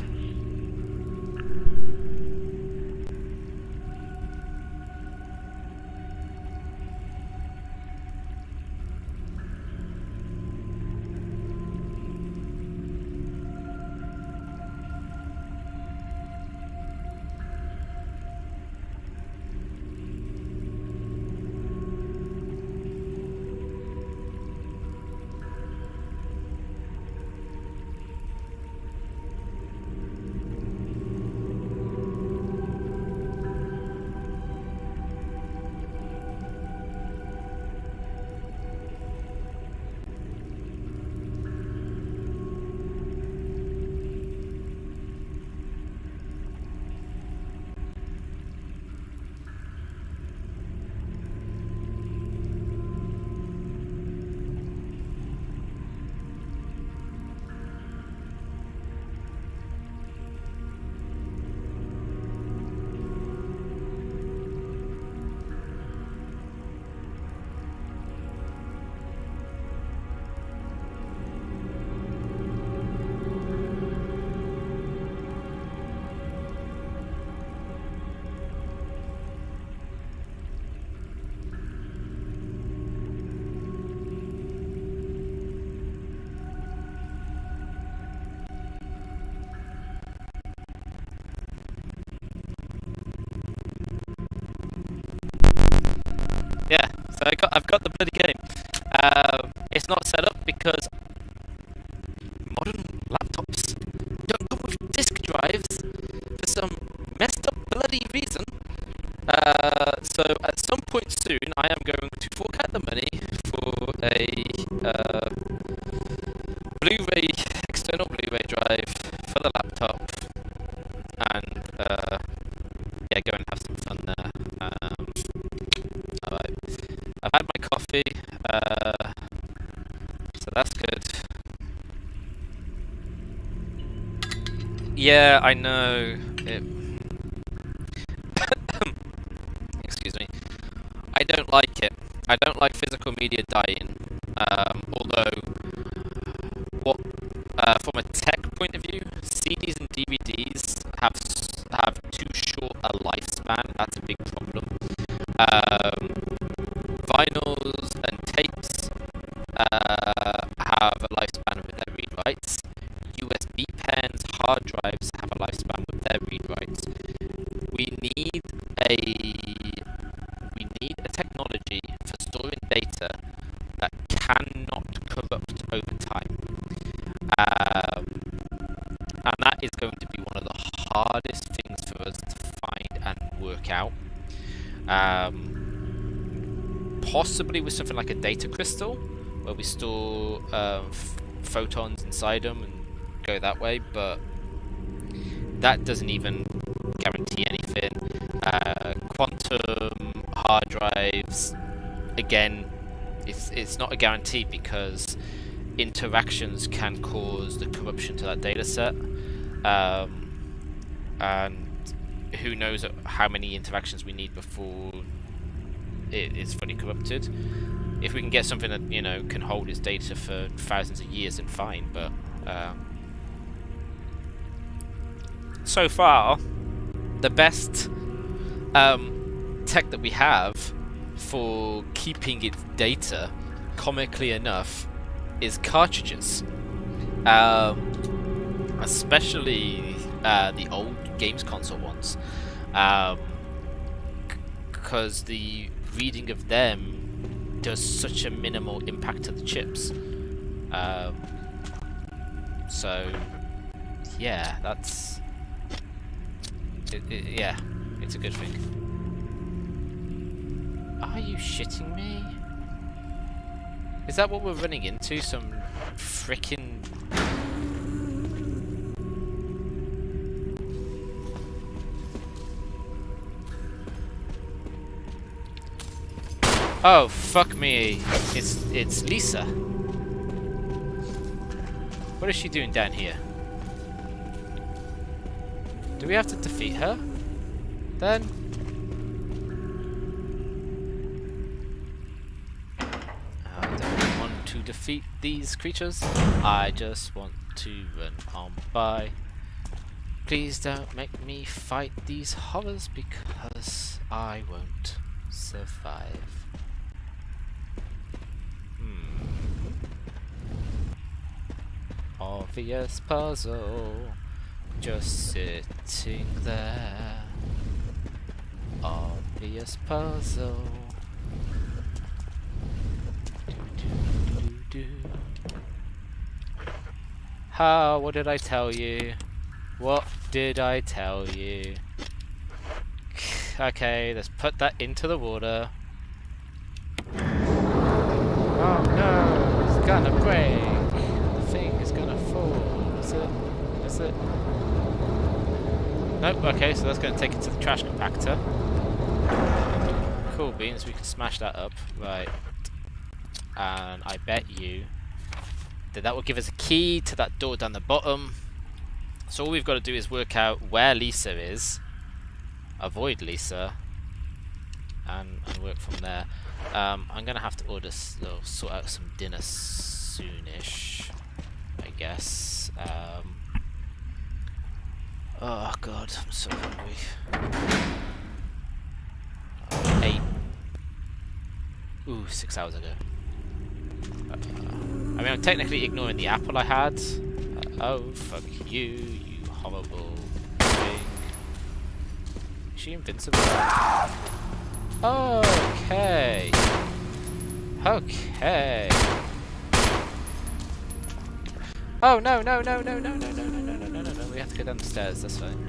Yeah, so I've got the bloody game. It's not set up because modern laptops don't come with disk drives for some messed up bloody reason. So at some point soon, I am going to fork out the money for a Blu-ray, external Blu-ray drive for the laptop, and yeah, go and have some fun there. Alright, I've had my coffee, so that's good. Yeah, I know. Excuse me. I don't like it. I don't like physical media dying. Although, from a tech point of view, CDs and DVDs have too short a lifespan. That's a big problem. Vinyls and tapes have a lifespan with their read writes. USB pens, hard drives have a lifespan with their read writes. We need a technology for storing data that cannot corrupt over time. And that is going to be one of the hardest things for us to find and work out. Possibly with something like a data crystal, where we store photons inside them and go that way, but that doesn't even guarantee anything. Quantum hard drives, again, it's not a guarantee because interactions can cause the corruption to that data set. And who knows how many interactions we need before it is fully corrupted. If we can get something that, you know, can hold its data for thousands of years, then fine, but so far the best tech that we have for keeping its data, comically enough, is cartridges. Especially the old games console ones, because the reading of them does such a minimal impact to the chips. So yeah, that's yeah, it's a good thing. Are you shitting me? Is that what we're running into? Some frickin' oh, fuck me. It's Lisa. What is she doing down here? Do we have to defeat her? Then? I don't want to defeat these creatures. I just want to run on by. Please don't make me fight these horrors because I won't survive. Obvious puzzle, just sitting there. Obvious puzzle. How? What did I tell you? What did I tell you? Okay, let's put that into the water. Oh no, it's gonna break. The thing is gonna fall. Is it? Is it? Nope, okay, so that's gonna take it to the trash compactor. Cool beans, we can smash that up. Right. And I bet you that will give us a key to that door down the bottom. So all we've got to do is work out where Lisa is, avoid Lisa, and work from there. I'm gonna have to sort out some dinner soonish, I guess. Oh god, I'm so hungry. 6 hours ago. I mean, I'm technically ignoring the apple I had. Oh, fuck you, you horrible thing. Is she invincible? Okay. Okay. Oh, no, no, no, no, no, no, no, no, no, no, no, no. We have to go down the stairs, that's fine.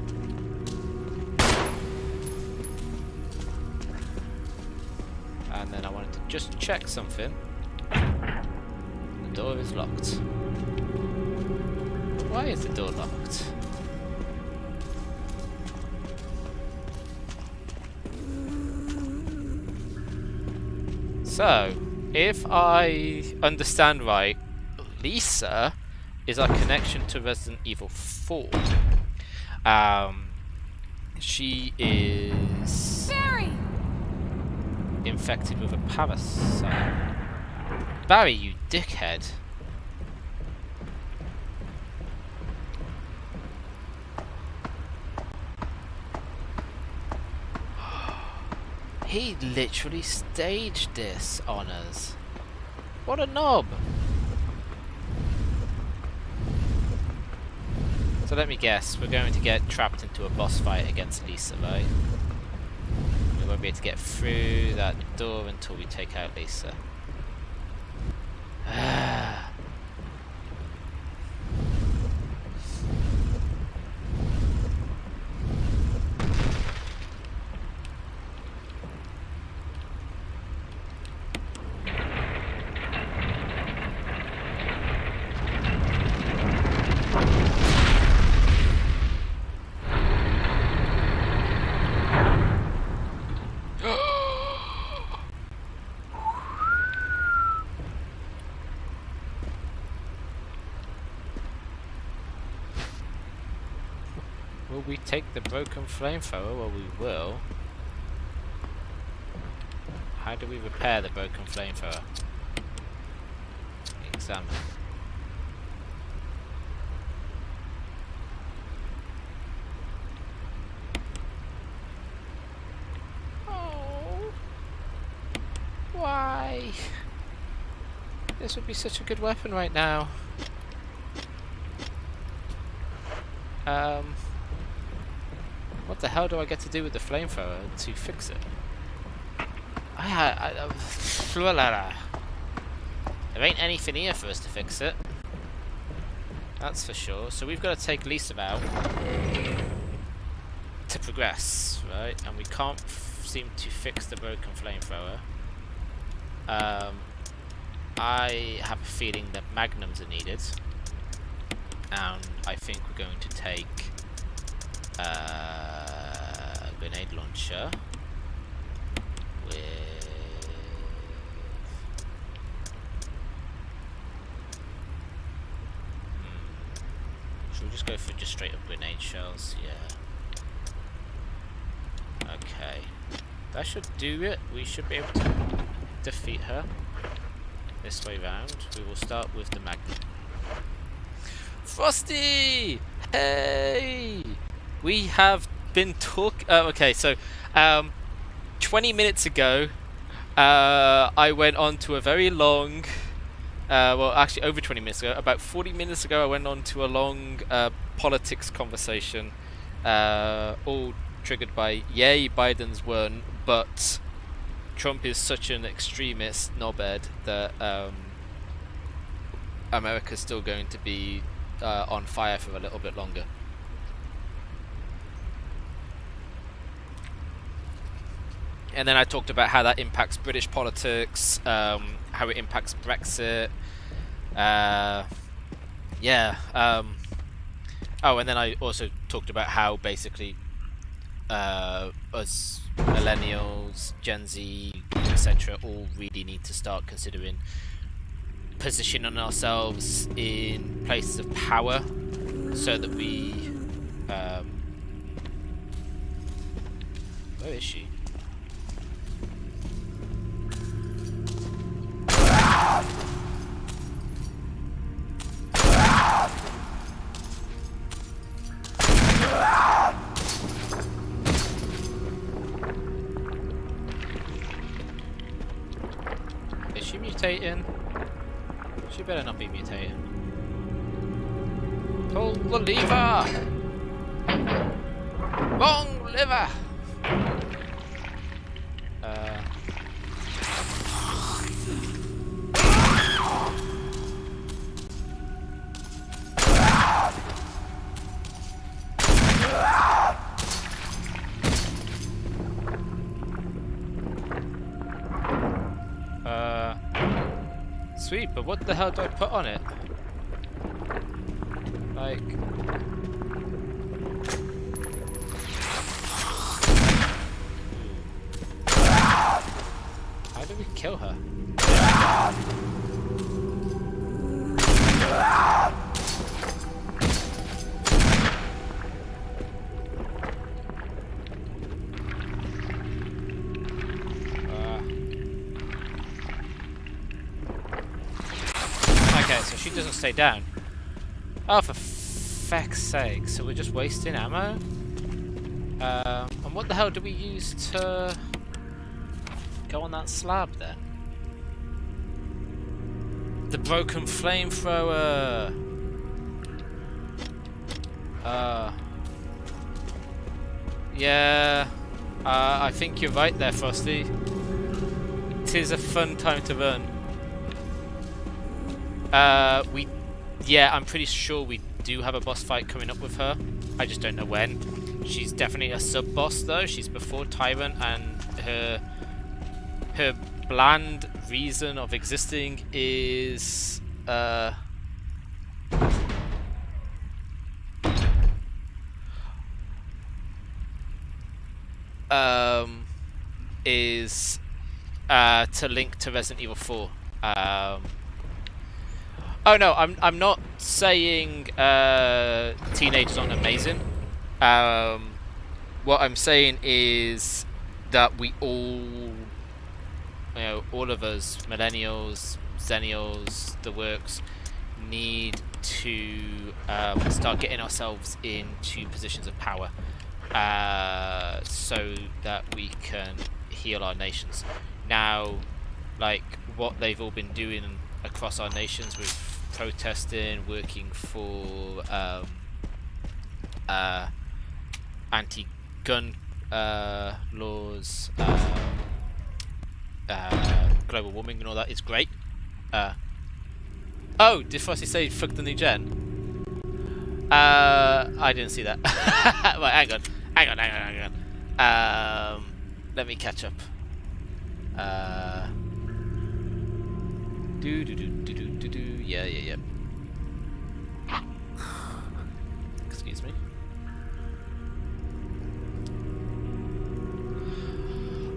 And then I wanted to just check something. The door is locked. Why is the door locked? So, if I understand right, Lisa is our connection to Resident Evil 4. She is Barry! infected with a parasite. Barry, you dickhead. He literally staged this on us. What a knob. So let me guess, we're going to get trapped into a boss fight against Lisa, right? We won't be able to get through that door until we take out Lisa. Will we take the broken flamethrower? Well, we will. How do we repair the broken flamethrower? Examine. Oh. Why? This would be such a good weapon right now. What the hell do I get to do with the flamethrower to fix it? There ain't anything here for us to fix it. That's for sure. So we've got to take Lisa out to progress, right? And we can't seem to fix the broken flamethrower. I have a feeling that magnums are needed. And I think we're going to take a grenade launcher with should we just go for just straight up grenade shells? Yeah. Okay. That should do it. We should be able to defeat her. This way round. We will start with the magnum. Frosty! Hey! We have been okay, so 20 minutes ago I went on to a very long well, actually over 20 minutes ago, about 40 minutes ago I went on to a long politics conversation, all triggered by yay Biden's won, but Trump is such an extremist knobhead that America's still going to be on fire for a little bit longer. And then I talked about how that impacts British politics, how it impacts Brexit. Yeah. Oh, and then I also talked about how basically us millennials, Gen Z, etc., all really need to start considering positioning ourselves in places of power so that we where is she? Is she mutating? She better not be mutating. Pull the lever! Wrong lever! Sweet, but what the hell do I put on it? Like... How do we kill her? Okay, so she doesn't stay down. Oh, for feck's sake. So we're just wasting ammo? And what the hell do we use to go on that slab then? The broken flamethrower! Yeah. I think you're right there, Frosty. Tis a fun time to run. Yeah, I'm pretty sure we do have a boss fight coming up with her. I just don't know when. She's definitely a sub-boss though. She's before Tyrant, and her bland reason of existing is to link to Resident Evil 4. Oh no, I'm not saying teenagers aren't amazing. What I'm saying is that we all, all of us, millennials, zennials, the works, need to start getting ourselves into positions of power, so that we can heal our nations. Now, like what they've all been doing across our nations with protesting, working for anti-gun laws, global warming and all that is great. Oh, did Frosty say fuck the new gen? I didn't see that. Right, hang on. Let me catch up. Yeah. Excuse me.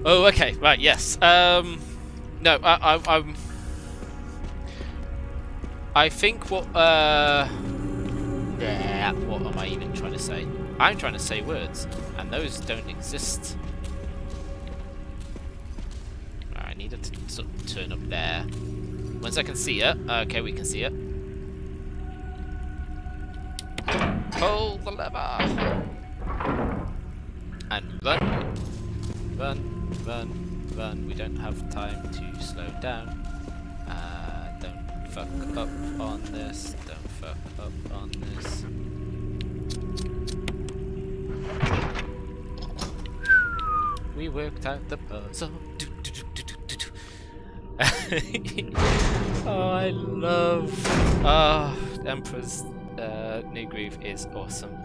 Oh, okay, right, yes. No, I think what am I even trying to say? I'm trying to say words, and those don't exist. I need it to sort of turn up there. Once I can see it, okay, we can see it. Pull the lever! And run! Run. We don't have time to slow down. Don't fuck up on this. Don't fuck up on this. We worked out the puzzle. Oh, I love... Oh, Emperor's New Groove is awesome.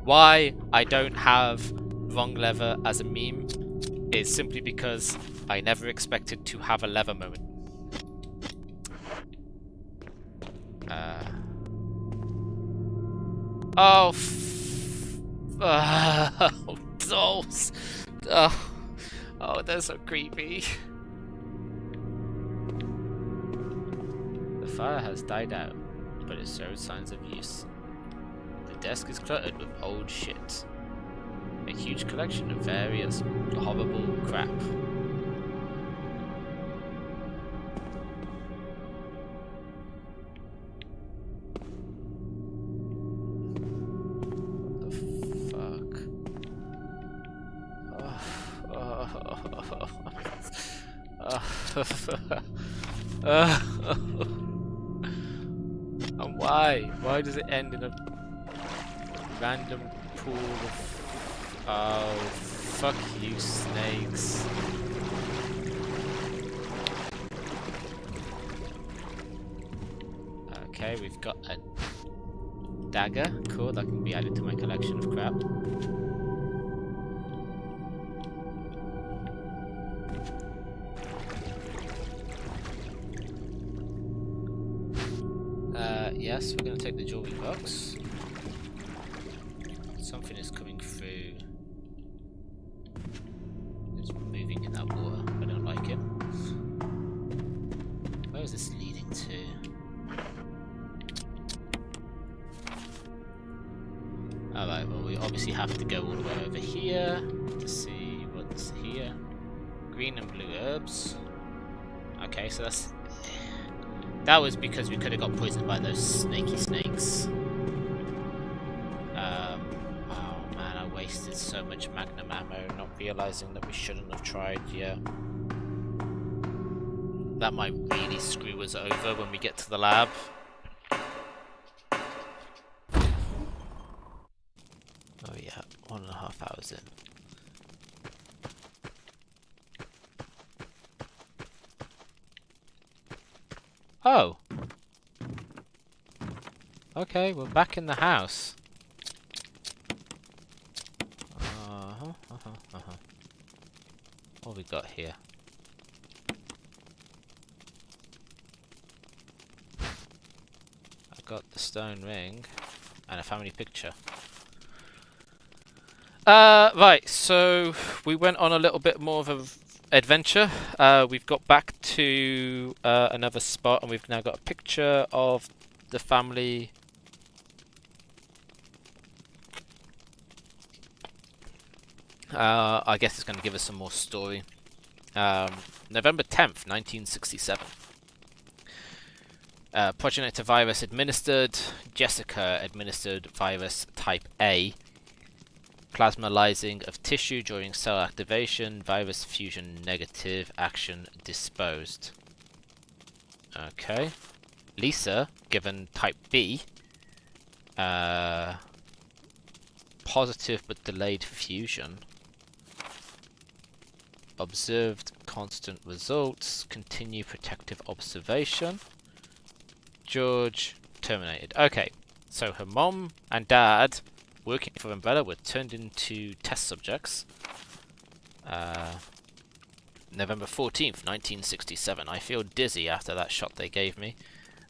Why I don't have wrong lever as a meme is simply because I never expected to have a lever moment. Oh, dolls! Oh, they're so creepy. The fire has died out, but it shows signs of use. The desk is cluttered with old shit. A huge collection of various horrible crap. What the fuck? And why? Why does it end in a random pool of... Oh, fuck you, snakes. Okay, we've got a dagger. Cool, that can be added to my collection of crap. Yes, we're going to take the jewelry box. Something is coming through. It's moving in that water. I don't like it. Where is this leading to? Alright, well, we obviously have to go all the way over here to see what's here. Green and blue herbs. Okay, so that was because we could have got poisoned by those snaky snakes. Oh man, I wasted so much magnum ammo not realizing that we shouldn't have tried, yeah. That might really screw us over when we get to the lab. Oh yeah, 1.5 hours in. Oh! Okay, we're back in the house. What have we got here? I've got the stone ring and a family picture. Right, so we went on a little bit more of an adventure. We've got back to another spot and we've now got a picture of the family I guess it's going to give us some more story. November 10th, 1967. Progenitor virus administered. Jessica administered virus type A. Plasmalizing of tissue during cell activation. Virus fusion negative. Action disposed. Okay. Lisa, given type B. Positive but delayed fusion. Observed constant results. Continue protective observation. George terminated. Okay, so her mom and dad, working for Umbrella, were turned into test subjects. November 14th, 1967. I feel dizzy after that shot they gave me.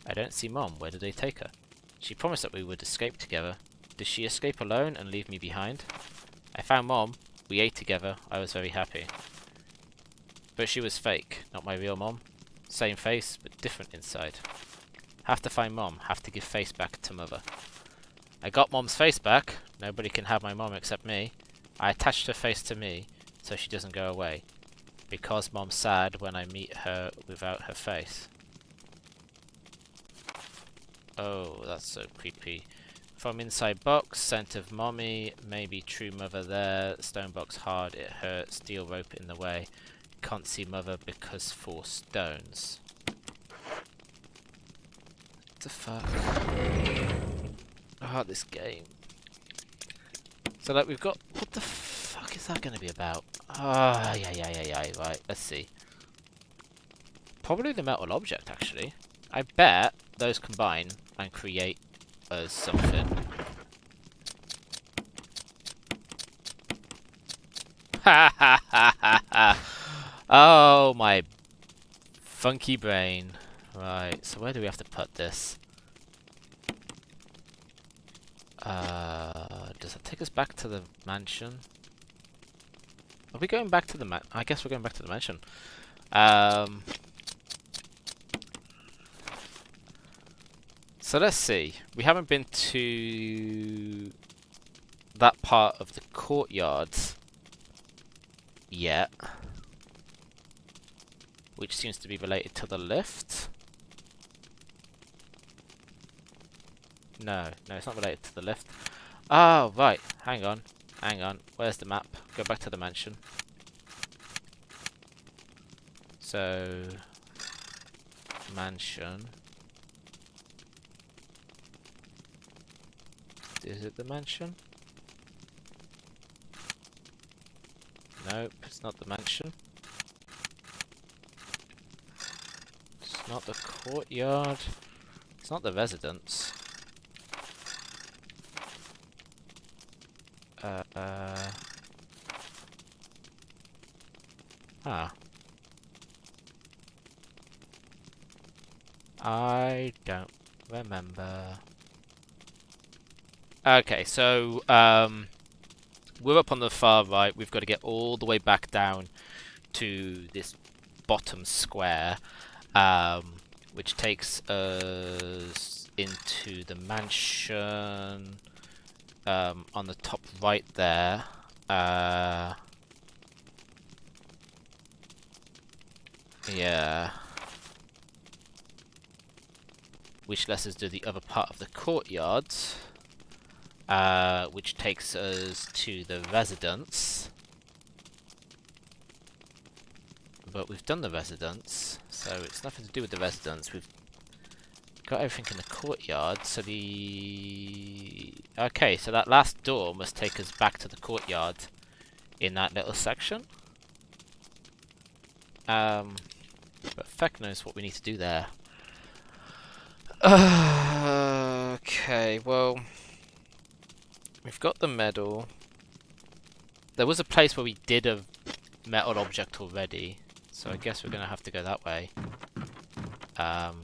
I don't see Mom. Where did they take her? She promised that we would escape together. Did she escape alone and leave me behind? I found Mom. We ate together. I was very happy. But she was fake, not my real Mom. Same face, but different inside. Have to find Mom. Have to give face back to Mother. I got Mom's face back. Nobody can have my Mom except me. I attached her face to me, so she doesn't go away. Because Mom's sad when I meet her without her face. Oh, that's so creepy. From inside box, scent of mommy, maybe true mother there. Stone box hard, it hurts. Steel rope in the way. Can't see mother because 4 stones. What the fuck? Oh, this game. So like we've got, what the fuck is that going to be about? Ah, yeah, right, let's see. Probably the metal object, actually. I bet those combine and create us something. Ha ha ha ha ha! Oh, my funky brain. Right, so where do we have to put this? Does that take us back to the mansion? Are we going back to the I guess we're going back to the mansion. So let's see. We haven't been to that part of the courtyard yet, which seems to be related to the lift. No, it's not related to the lift. Oh, right. Hang on. Where's the map? Go back to the mansion. So, mansion. Is it the mansion? Nope, it's not the mansion. It's not the courtyard. It's not the residence. I don't remember. Okay, so we're up on the far right. We've got to get all the way back down to this bottom square, which takes us into the mansion on the top right there. Yeah. Which lets us do the other part of the courtyard. Which takes us to the residence. But we've done the residence, so it's nothing to do with the residence. We've got everything in the courtyard, so the... Okay, so that last door must take us back to the courtyard in that little section. But feck knows what we need to do there. Okay, well... We've got the medal. There was a place where we did a metal object already, so I guess we're gonna have to go that way. I'm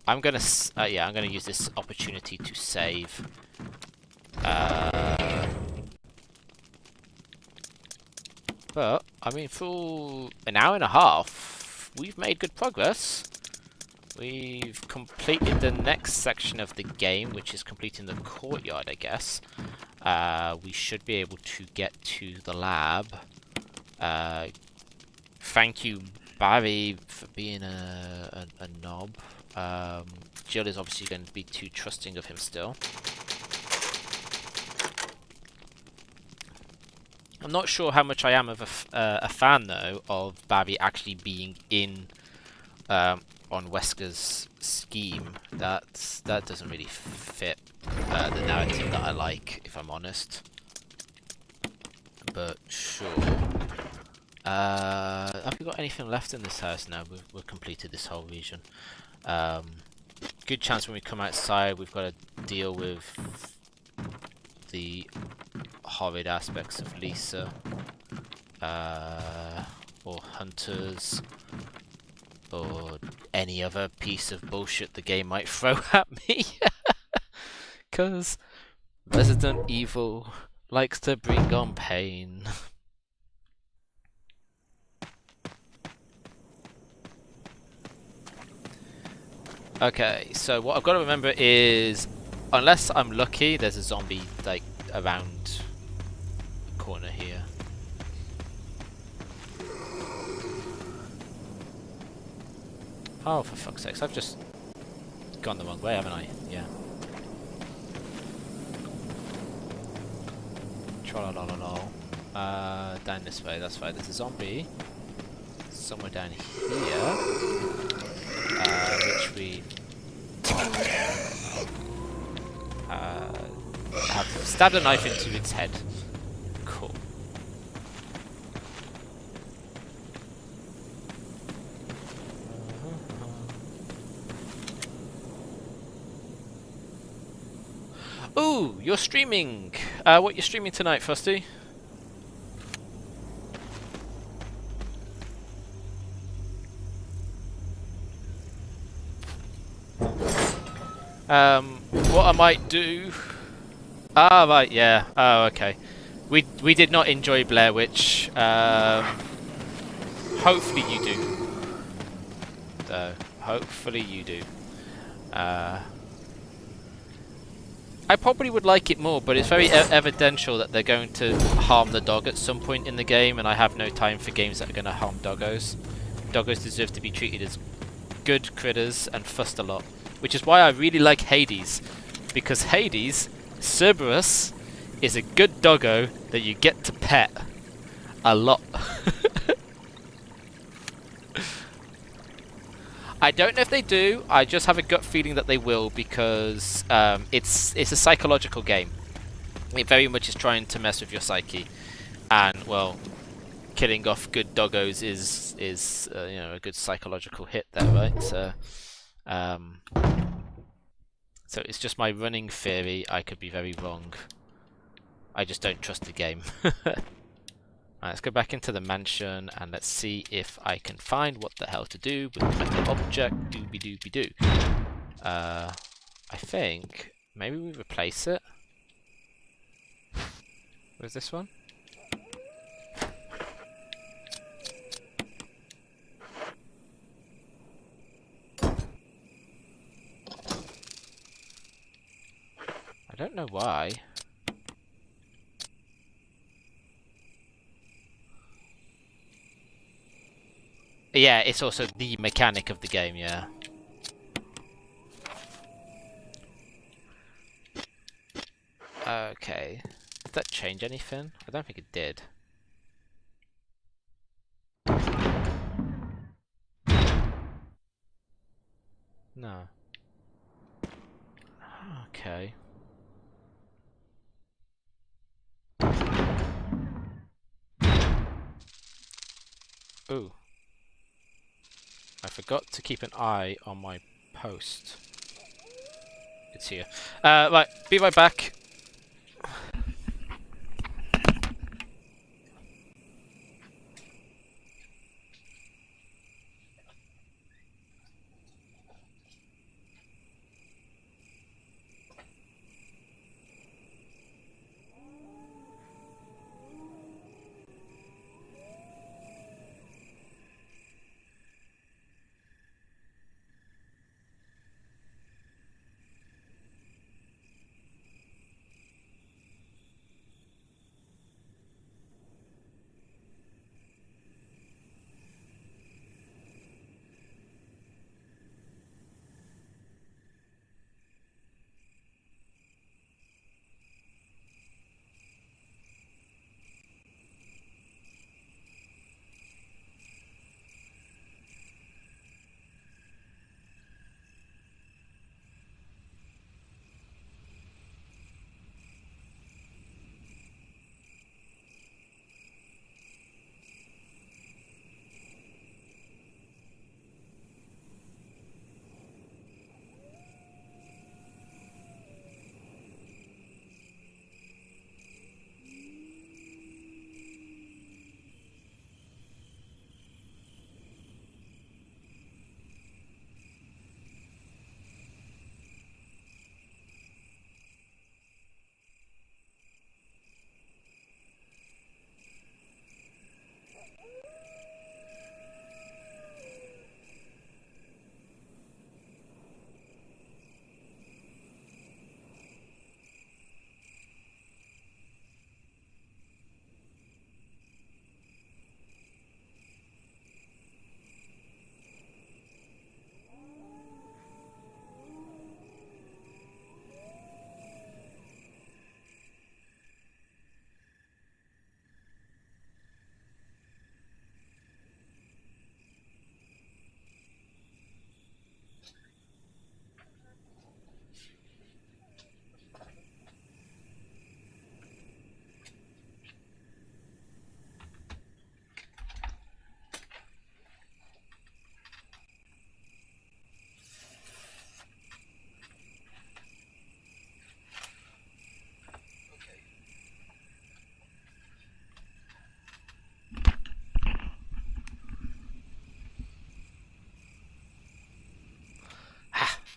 gonna use this opportunity to save. But I mean, for an hour and a half, we've made good progress. we've completed the next section of the game, which is completing the courtyard, I guess. We should be able to get to the lab. Thank you, Barry, for being a knob. Jill is obviously going to be too trusting of him still. I'm not sure how much I am of a fan, though, of Barry actually being in on Wesker's scheme. That doesn't really fit the narrative that I like, if I'm honest. But sure. Have we got anything left in this house now? We've completed this whole region. Good chance when we come outside we've got to deal with the horrid aspects of Lisa, or hunters, or any other piece of bullshit the game might throw at me. Because Resident Evil likes to bring on pain. Okay, so what I've got to remember is, unless I'm lucky, there's a zombie like around the corner here. Oh, for fuck's sakes, I've just gone the wrong way, haven't I? Yeah. Tra-la-la-la-la. Down this way, that's right. There's a zombie somewhere down here, which we have stabbed a knife into its head. Cool. Ooh, you're streaming. What you're streaming tonight, Frosty? What I might do. Ah, right, yeah. Oh, okay. We did not enjoy Blair Witch. Hopefully you do. Hopefully you do. I probably would like it more, but it's very evidential that they're going to harm the dog at some point in the game, and I have no time for games that are going to harm doggos. Doggos deserve to be treated as good critters and fussed a lot, which is why I really like Hades, because Hades, Cerberus, is a good doggo that you get to pet a lot. I don't know if they do. I just have a gut feeling that they will, because it's a psychological game. It very much is trying to mess with your psyche, and well, killing off good doggos is you know, a good psychological hit there, right? So it's just my running theory. I could be very wrong. I just don't trust the game. Right, let's go back into the mansion and let's see if I can find what the hell to do with the metal object. Doobie doobie doo. I think maybe we replace it with this one. I don't know why. Yeah, it's also the mechanic of the game, yeah. Okay. Did that change anything? I don't think it did. No. Okay. Ooh. I forgot to keep an eye on my post. It's here. Right, be right back.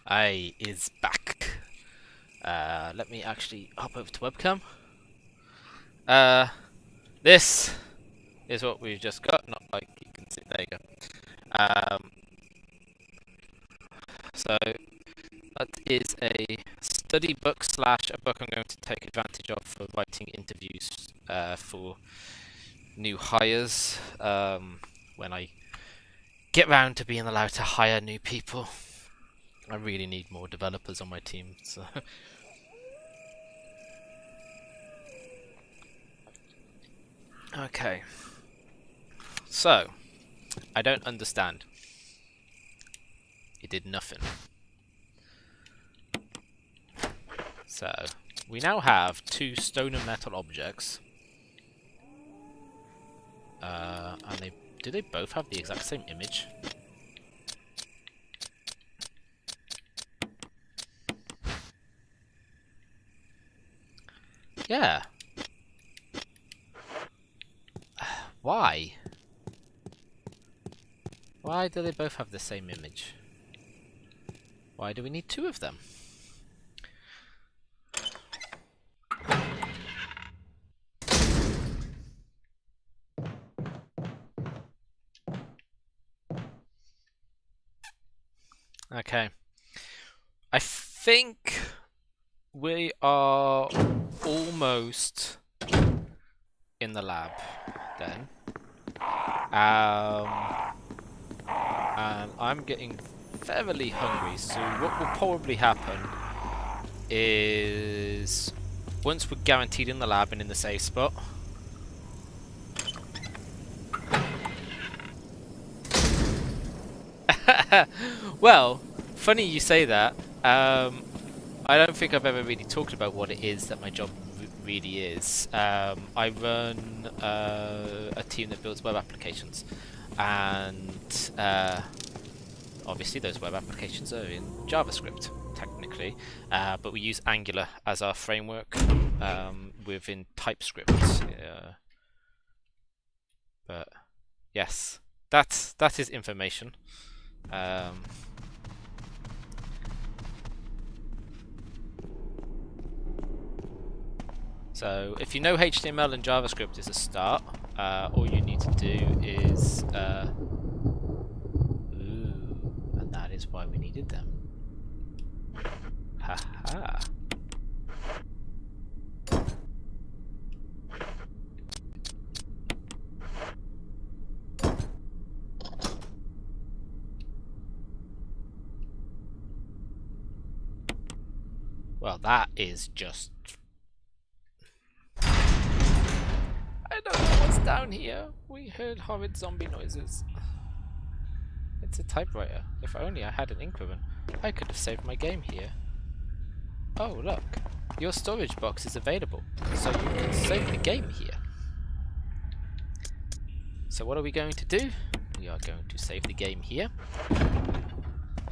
I is back. Let me actually hop over to webcam. This is what we've just got. Not like you can see. There you go. So that is a study book slash a book I'm going to take advantage of for writing interviews for new hires when I get round to being allowed to hire new people. I really need more developers on my team. So. Okay. So, I don't understand. It did nothing. So, we now have 2 stone and metal objects. And do they both have the exact same image? Yeah. Why? Why do they both have the same image? Why do we need 2 of them? Okay. I think we are almost in the lab then. And I'm getting fairly hungry, so what will probably happen is once we're guaranteed in the lab and in the safe spot, well, funny you say that. I don't think I've ever really talked about what it is that my job really is. I run a team that builds web applications, and obviously those web applications are in JavaScript technically, but we use Angular as our framework within TypeScript. But yes, that is information. So if you know HTML and JavaScript is a start, all you need to do is and that is why we needed them. Haha. Well, that is just... I don't know what's down here. We heard horrid zombie noises. It's a typewriter. If only I had an ink ribbon, I could have saved my game here. Oh, look. Your storage box is available, so you can save the game here. So what are we going to do? We are going to save the game here.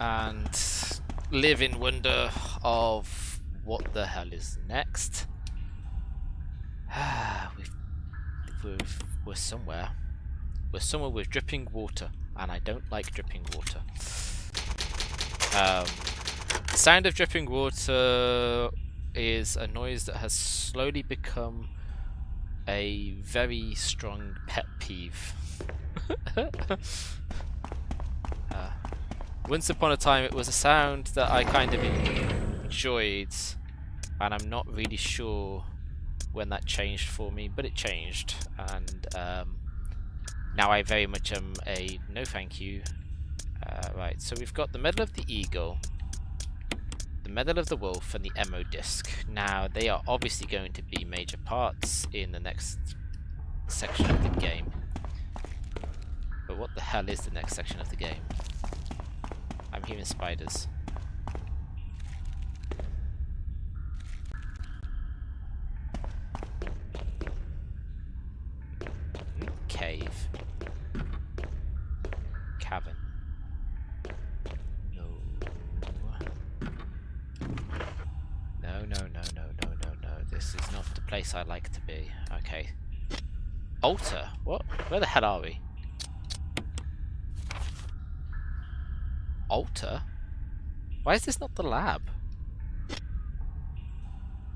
And live in wonder of what the hell is next. We're somewhere. We're somewhere with dripping water, and I don't like dripping water. The sound of dripping water is a noise that has slowly become a very strong pet peeve. Once upon a time it was a sound that I kind of enjoyed, and I'm not really sure when that changed for me, but it changed, and now I very much am a no thank you. Right, so we've got the medal of the eagle, the medal of the wolf, and the ammo disc. Now they are obviously going to be major parts in the next section of the game, but what the hell is the next section of the game? I'm hearing spiders. Cave. Cavern. No. No. This is not the place I like to be. Okay. Altar? What? Where the hell are we? Altar? Why is this not the lab?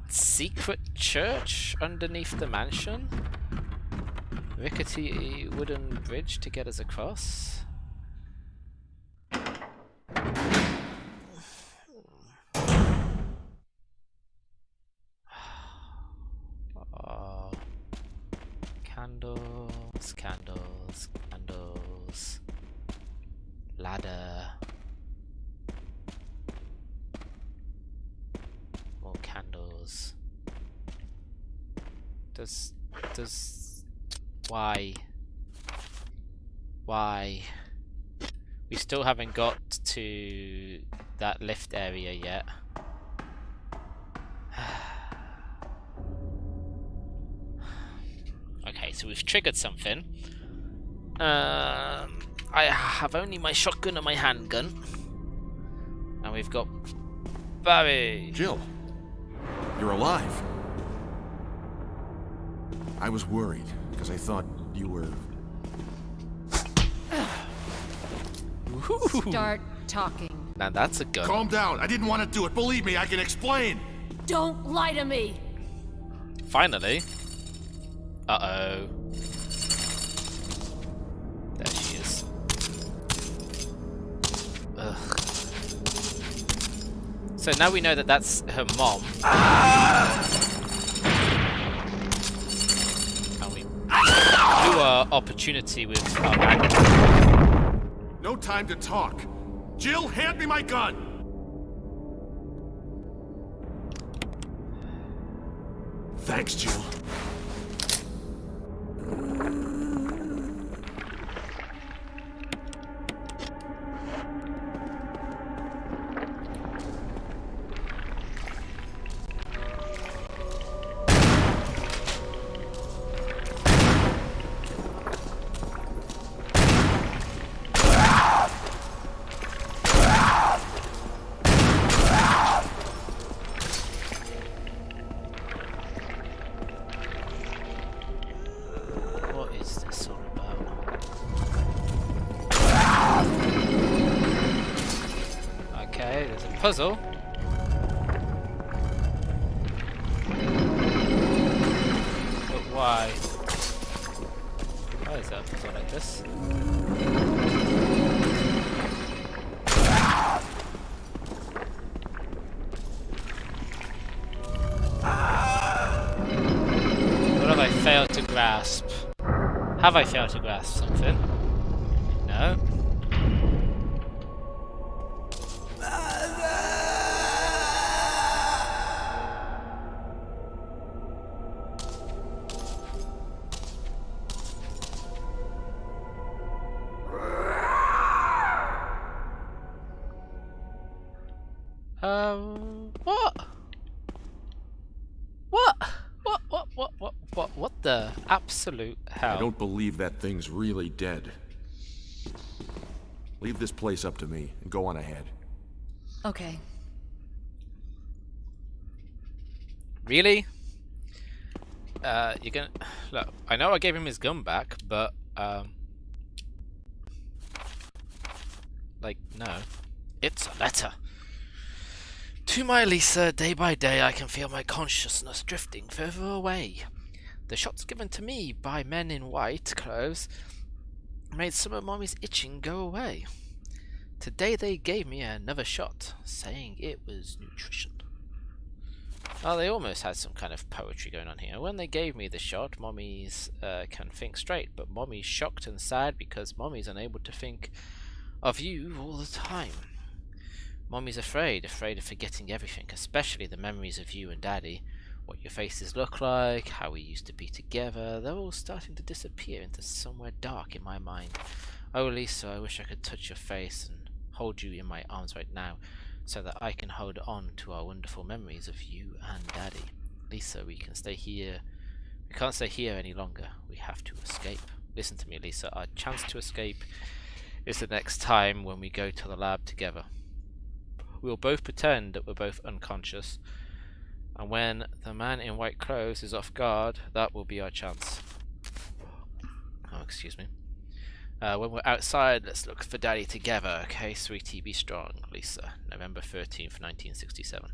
Secret church underneath the mansion? Rickety wooden bridge to get us across? Oh. Candles, candles, candles. Ladder. More candles. Why? Why? We still haven't got to that lift area yet. Okay, so we've triggered something. I have only my shotgun and my handgun. And we've got Barry. Jill, you're alive. I was worried because I thought you were... Start talking. Now that's a gun. Calm down. I didn't want to do it. Believe me, I can explain. Don't lie to me. Finally. Uh-oh. There she is. Ugh. So now we know that that's her mom. And we blew our opportunity with our magnum. No time to talk. Jill, hand me my gun. Thanks, Jill. What is this all about? Okay, there's a puzzle. But why? Why is there a puzzle like this? What have I failed to grasp? Have I failed to grasp something? No. What? What the absolute hell? I don't believe that thing's really dead. Leave this place up to me and go on ahead. Okay. Really? You're gonna... Look, I know I gave him his gun back, but, like, no. It's a letter. To my Lisa, day by day I can feel my consciousness drifting further away. The shots given to me by men in white clothes made some of Mommy's itching go away. Today they gave me another shot, saying it was nutrition. Oh, they almost had some kind of poetry going on here. When they gave me the shot, Mommy's can think straight, but Mommy's shocked and sad because Mommy's unable to think of you all the time. Mommy's afraid of forgetting everything, especially the memories of you and Daddy. What your faces look like, how we used to be together, they're all starting to disappear into somewhere dark in my mind. Oh, Lisa, I wish I could touch your face and hold you in my arms right now, so that I can hold on to our wonderful memories of you and Daddy. Lisa, we can stay here. We can't stay here any longer. We have to escape. Listen to me, Lisa. Our chance to escape is the next time when we go to the lab together. We'll both pretend that we're both unconscious, and when the man in white clothes is off guard, that will be our chance. Oh, excuse me. When we're outside, let's look for Daddy together. Okay, sweetie, be strong. Lisa, November 13th, 1967.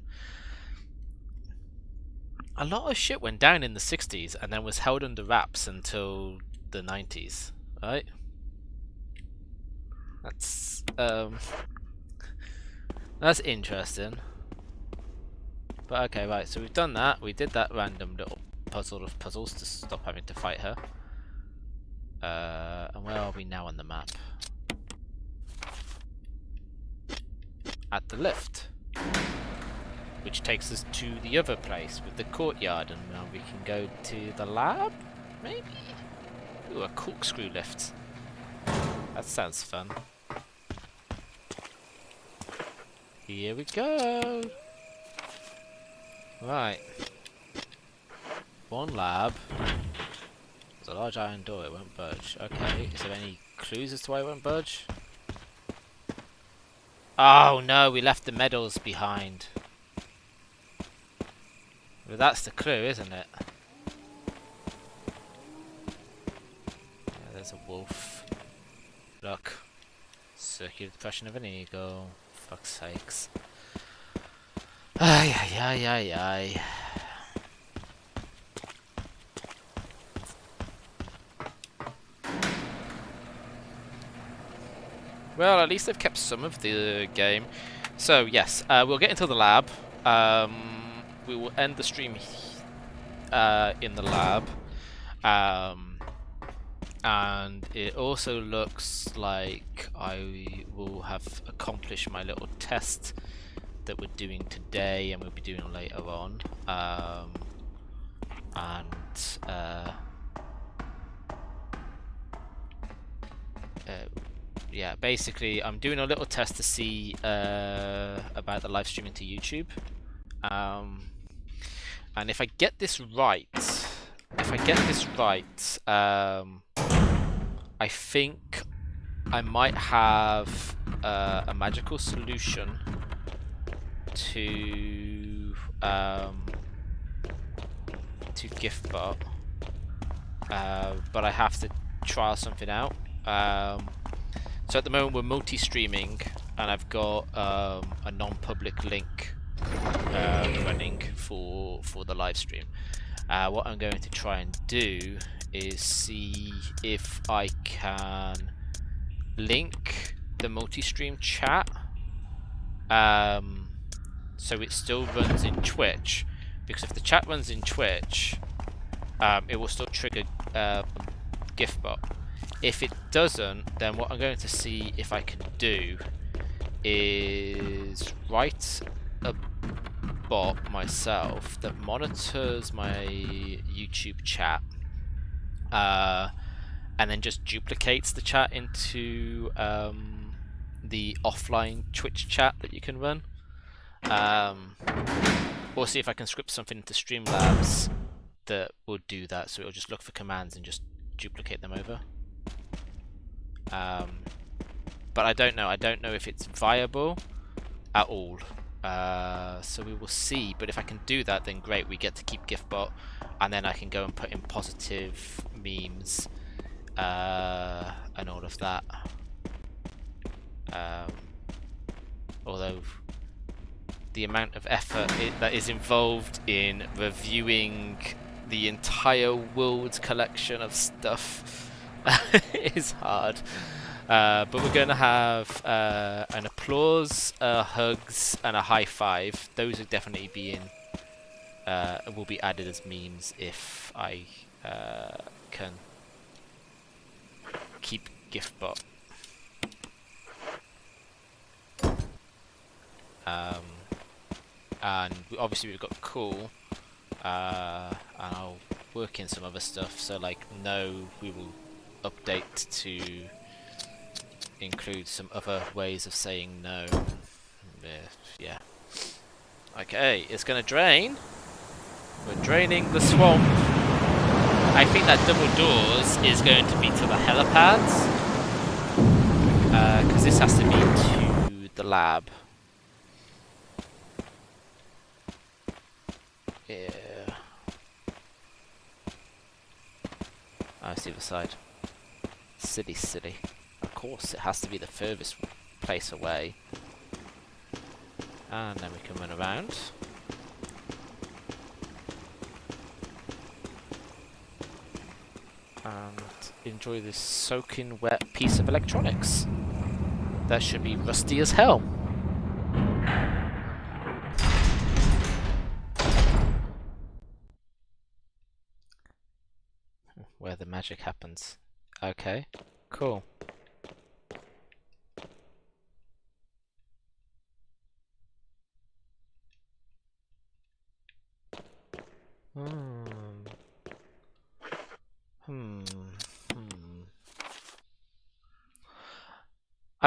A lot of shit went down in the 60s and then was held under wraps until the 90s, right? That's interesting. But okay, right, so we've done that. We did that random little puzzle of puzzles to stop having to fight her. And where are we now on the map? At the lift, which takes us to the other place with the courtyard, and now we can go to the lab, maybe? Ooh, a corkscrew lift. That sounds fun. Here we go! Right. One lab. There's a large iron door, it won't budge. Okay, is there any clues as to why it won't budge? Oh no, we left the medals behind. Well, that's the clue, isn't it? Yeah, there's a wolf. Look. Circular depression of an eagle. Fuck's sakes. Ay, ay, ay, ay, ay. Well, at least they've kept some of the game. So, yes, we'll get into the lab. We will end the stream in the lab. And it also looks like I will have accomplished my little test that we're doing today and we'll be doing later on. Yeah, basically I'm doing a little test to see about the live streaming to YouTube. And if I get this right, I think I might have a magical solution to Giftbot, but I have to trial something out. So at the moment we're multi-streaming, and I've got a non-public link running for the live stream. What I'm going to try and do is see if I can link the multi-stream chat so it still runs in Twitch, because if the chat runs in Twitch it will still trigger Giftbot. If it doesn't, then what I'm going to see if I can do is write a bot myself that monitors my YouTube chat and then just duplicates the chat into the offline Twitch chat that you can run. Or see if I can script something into Streamlabs that will do that, so it'll just look for commands and just duplicate them over. But I don't know if it's viable at all. So we will see, but if I can do that, then great, we get to keep Giftbot, and then I can go and put in positive memes and all of that. Although the amount of effort that is involved in reviewing the entire world's collection of stuff is hard. But we're going to have an applause, hugs, and a high five. Those will definitely be in. Will be added as memes if I can keep Giftbot. And obviously we've got cool, and I'll work in some other stuff. So like no, we will update to include some other ways of saying no. Yeah. Okay, it's gonna drain. We're draining the swamp. I think that double doors is going to be to the helipads, because this has to be to the lab. Yeah. I see the side. Silly, silly. Of course, it has to be the furthest place away. And then we can run around. And enjoy this soaking wet piece of electronics. That should be rusty as hell. Where the magic happens. Okay, cool. I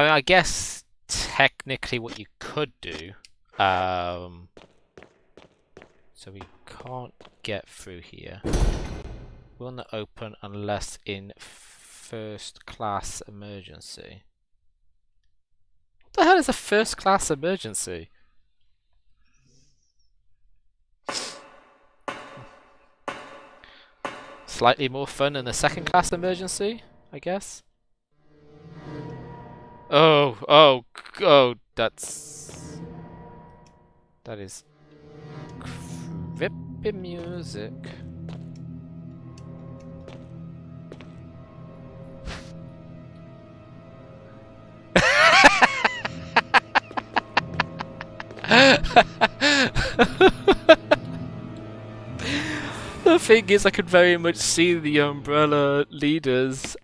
mean, I guess technically what you could do, so we can't get through here. We want to open unless in first class emergency. What the hell is a first class emergency? Slightly more fun than a second class emergency, I guess. Oh, that is creepy music. The thing is, I could very much see the Umbrella leaders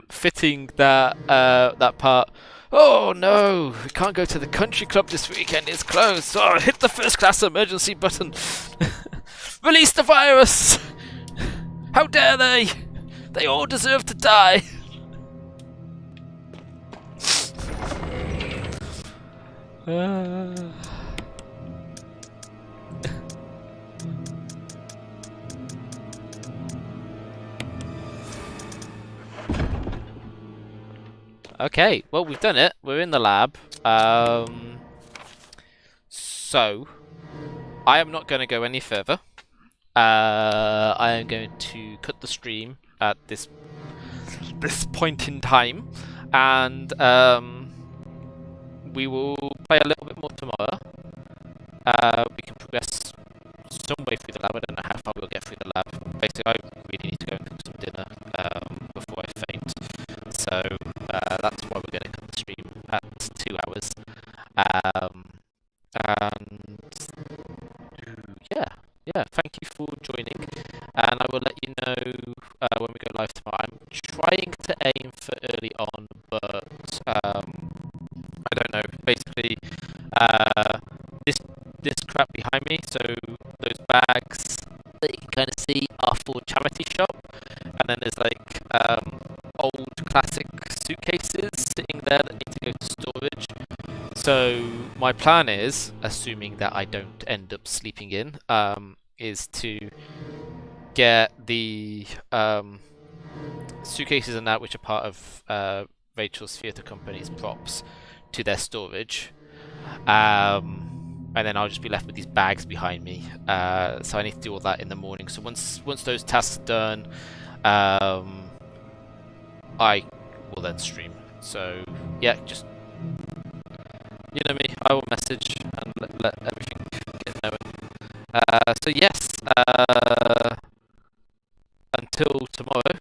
fitting that that part. Oh no, we can't go to the country club this weekend, it's closed. Oh, hit the first class emergency button. Release the virus! How dare they! They all deserve to die! Okay, well, we've done it. We're in the lab. So, I am not going to go any further. I am going to cut the stream at this point in time, and we will play a little bit more tomorrow. We can progress some way through the lab. I don't know how far we'll get through the lab. Basically, I really need to go and cook some dinner before I faint. So that's why we're going to cut the stream at 2 hours. And yeah, thank you for joining. And I will let you know when we go live tomorrow. I'm trying to aim for early on, but I don't know. Basically, this crap behind me, so those bags that you can kind of see are for charity shop, and then there's like old classic suitcases sitting there that need to go to storage. So my plan is, assuming that I don't end up sleeping in, is to get the suitcases and that, which are part of Rachel's theatre company's props, to their storage. And then I'll just be left with these bags behind me. So I need to do all that in the morning. So once those tasks are done, I will then stream. So yeah, just, you know me, I will message and let everything get known. So yes, until tomorrow,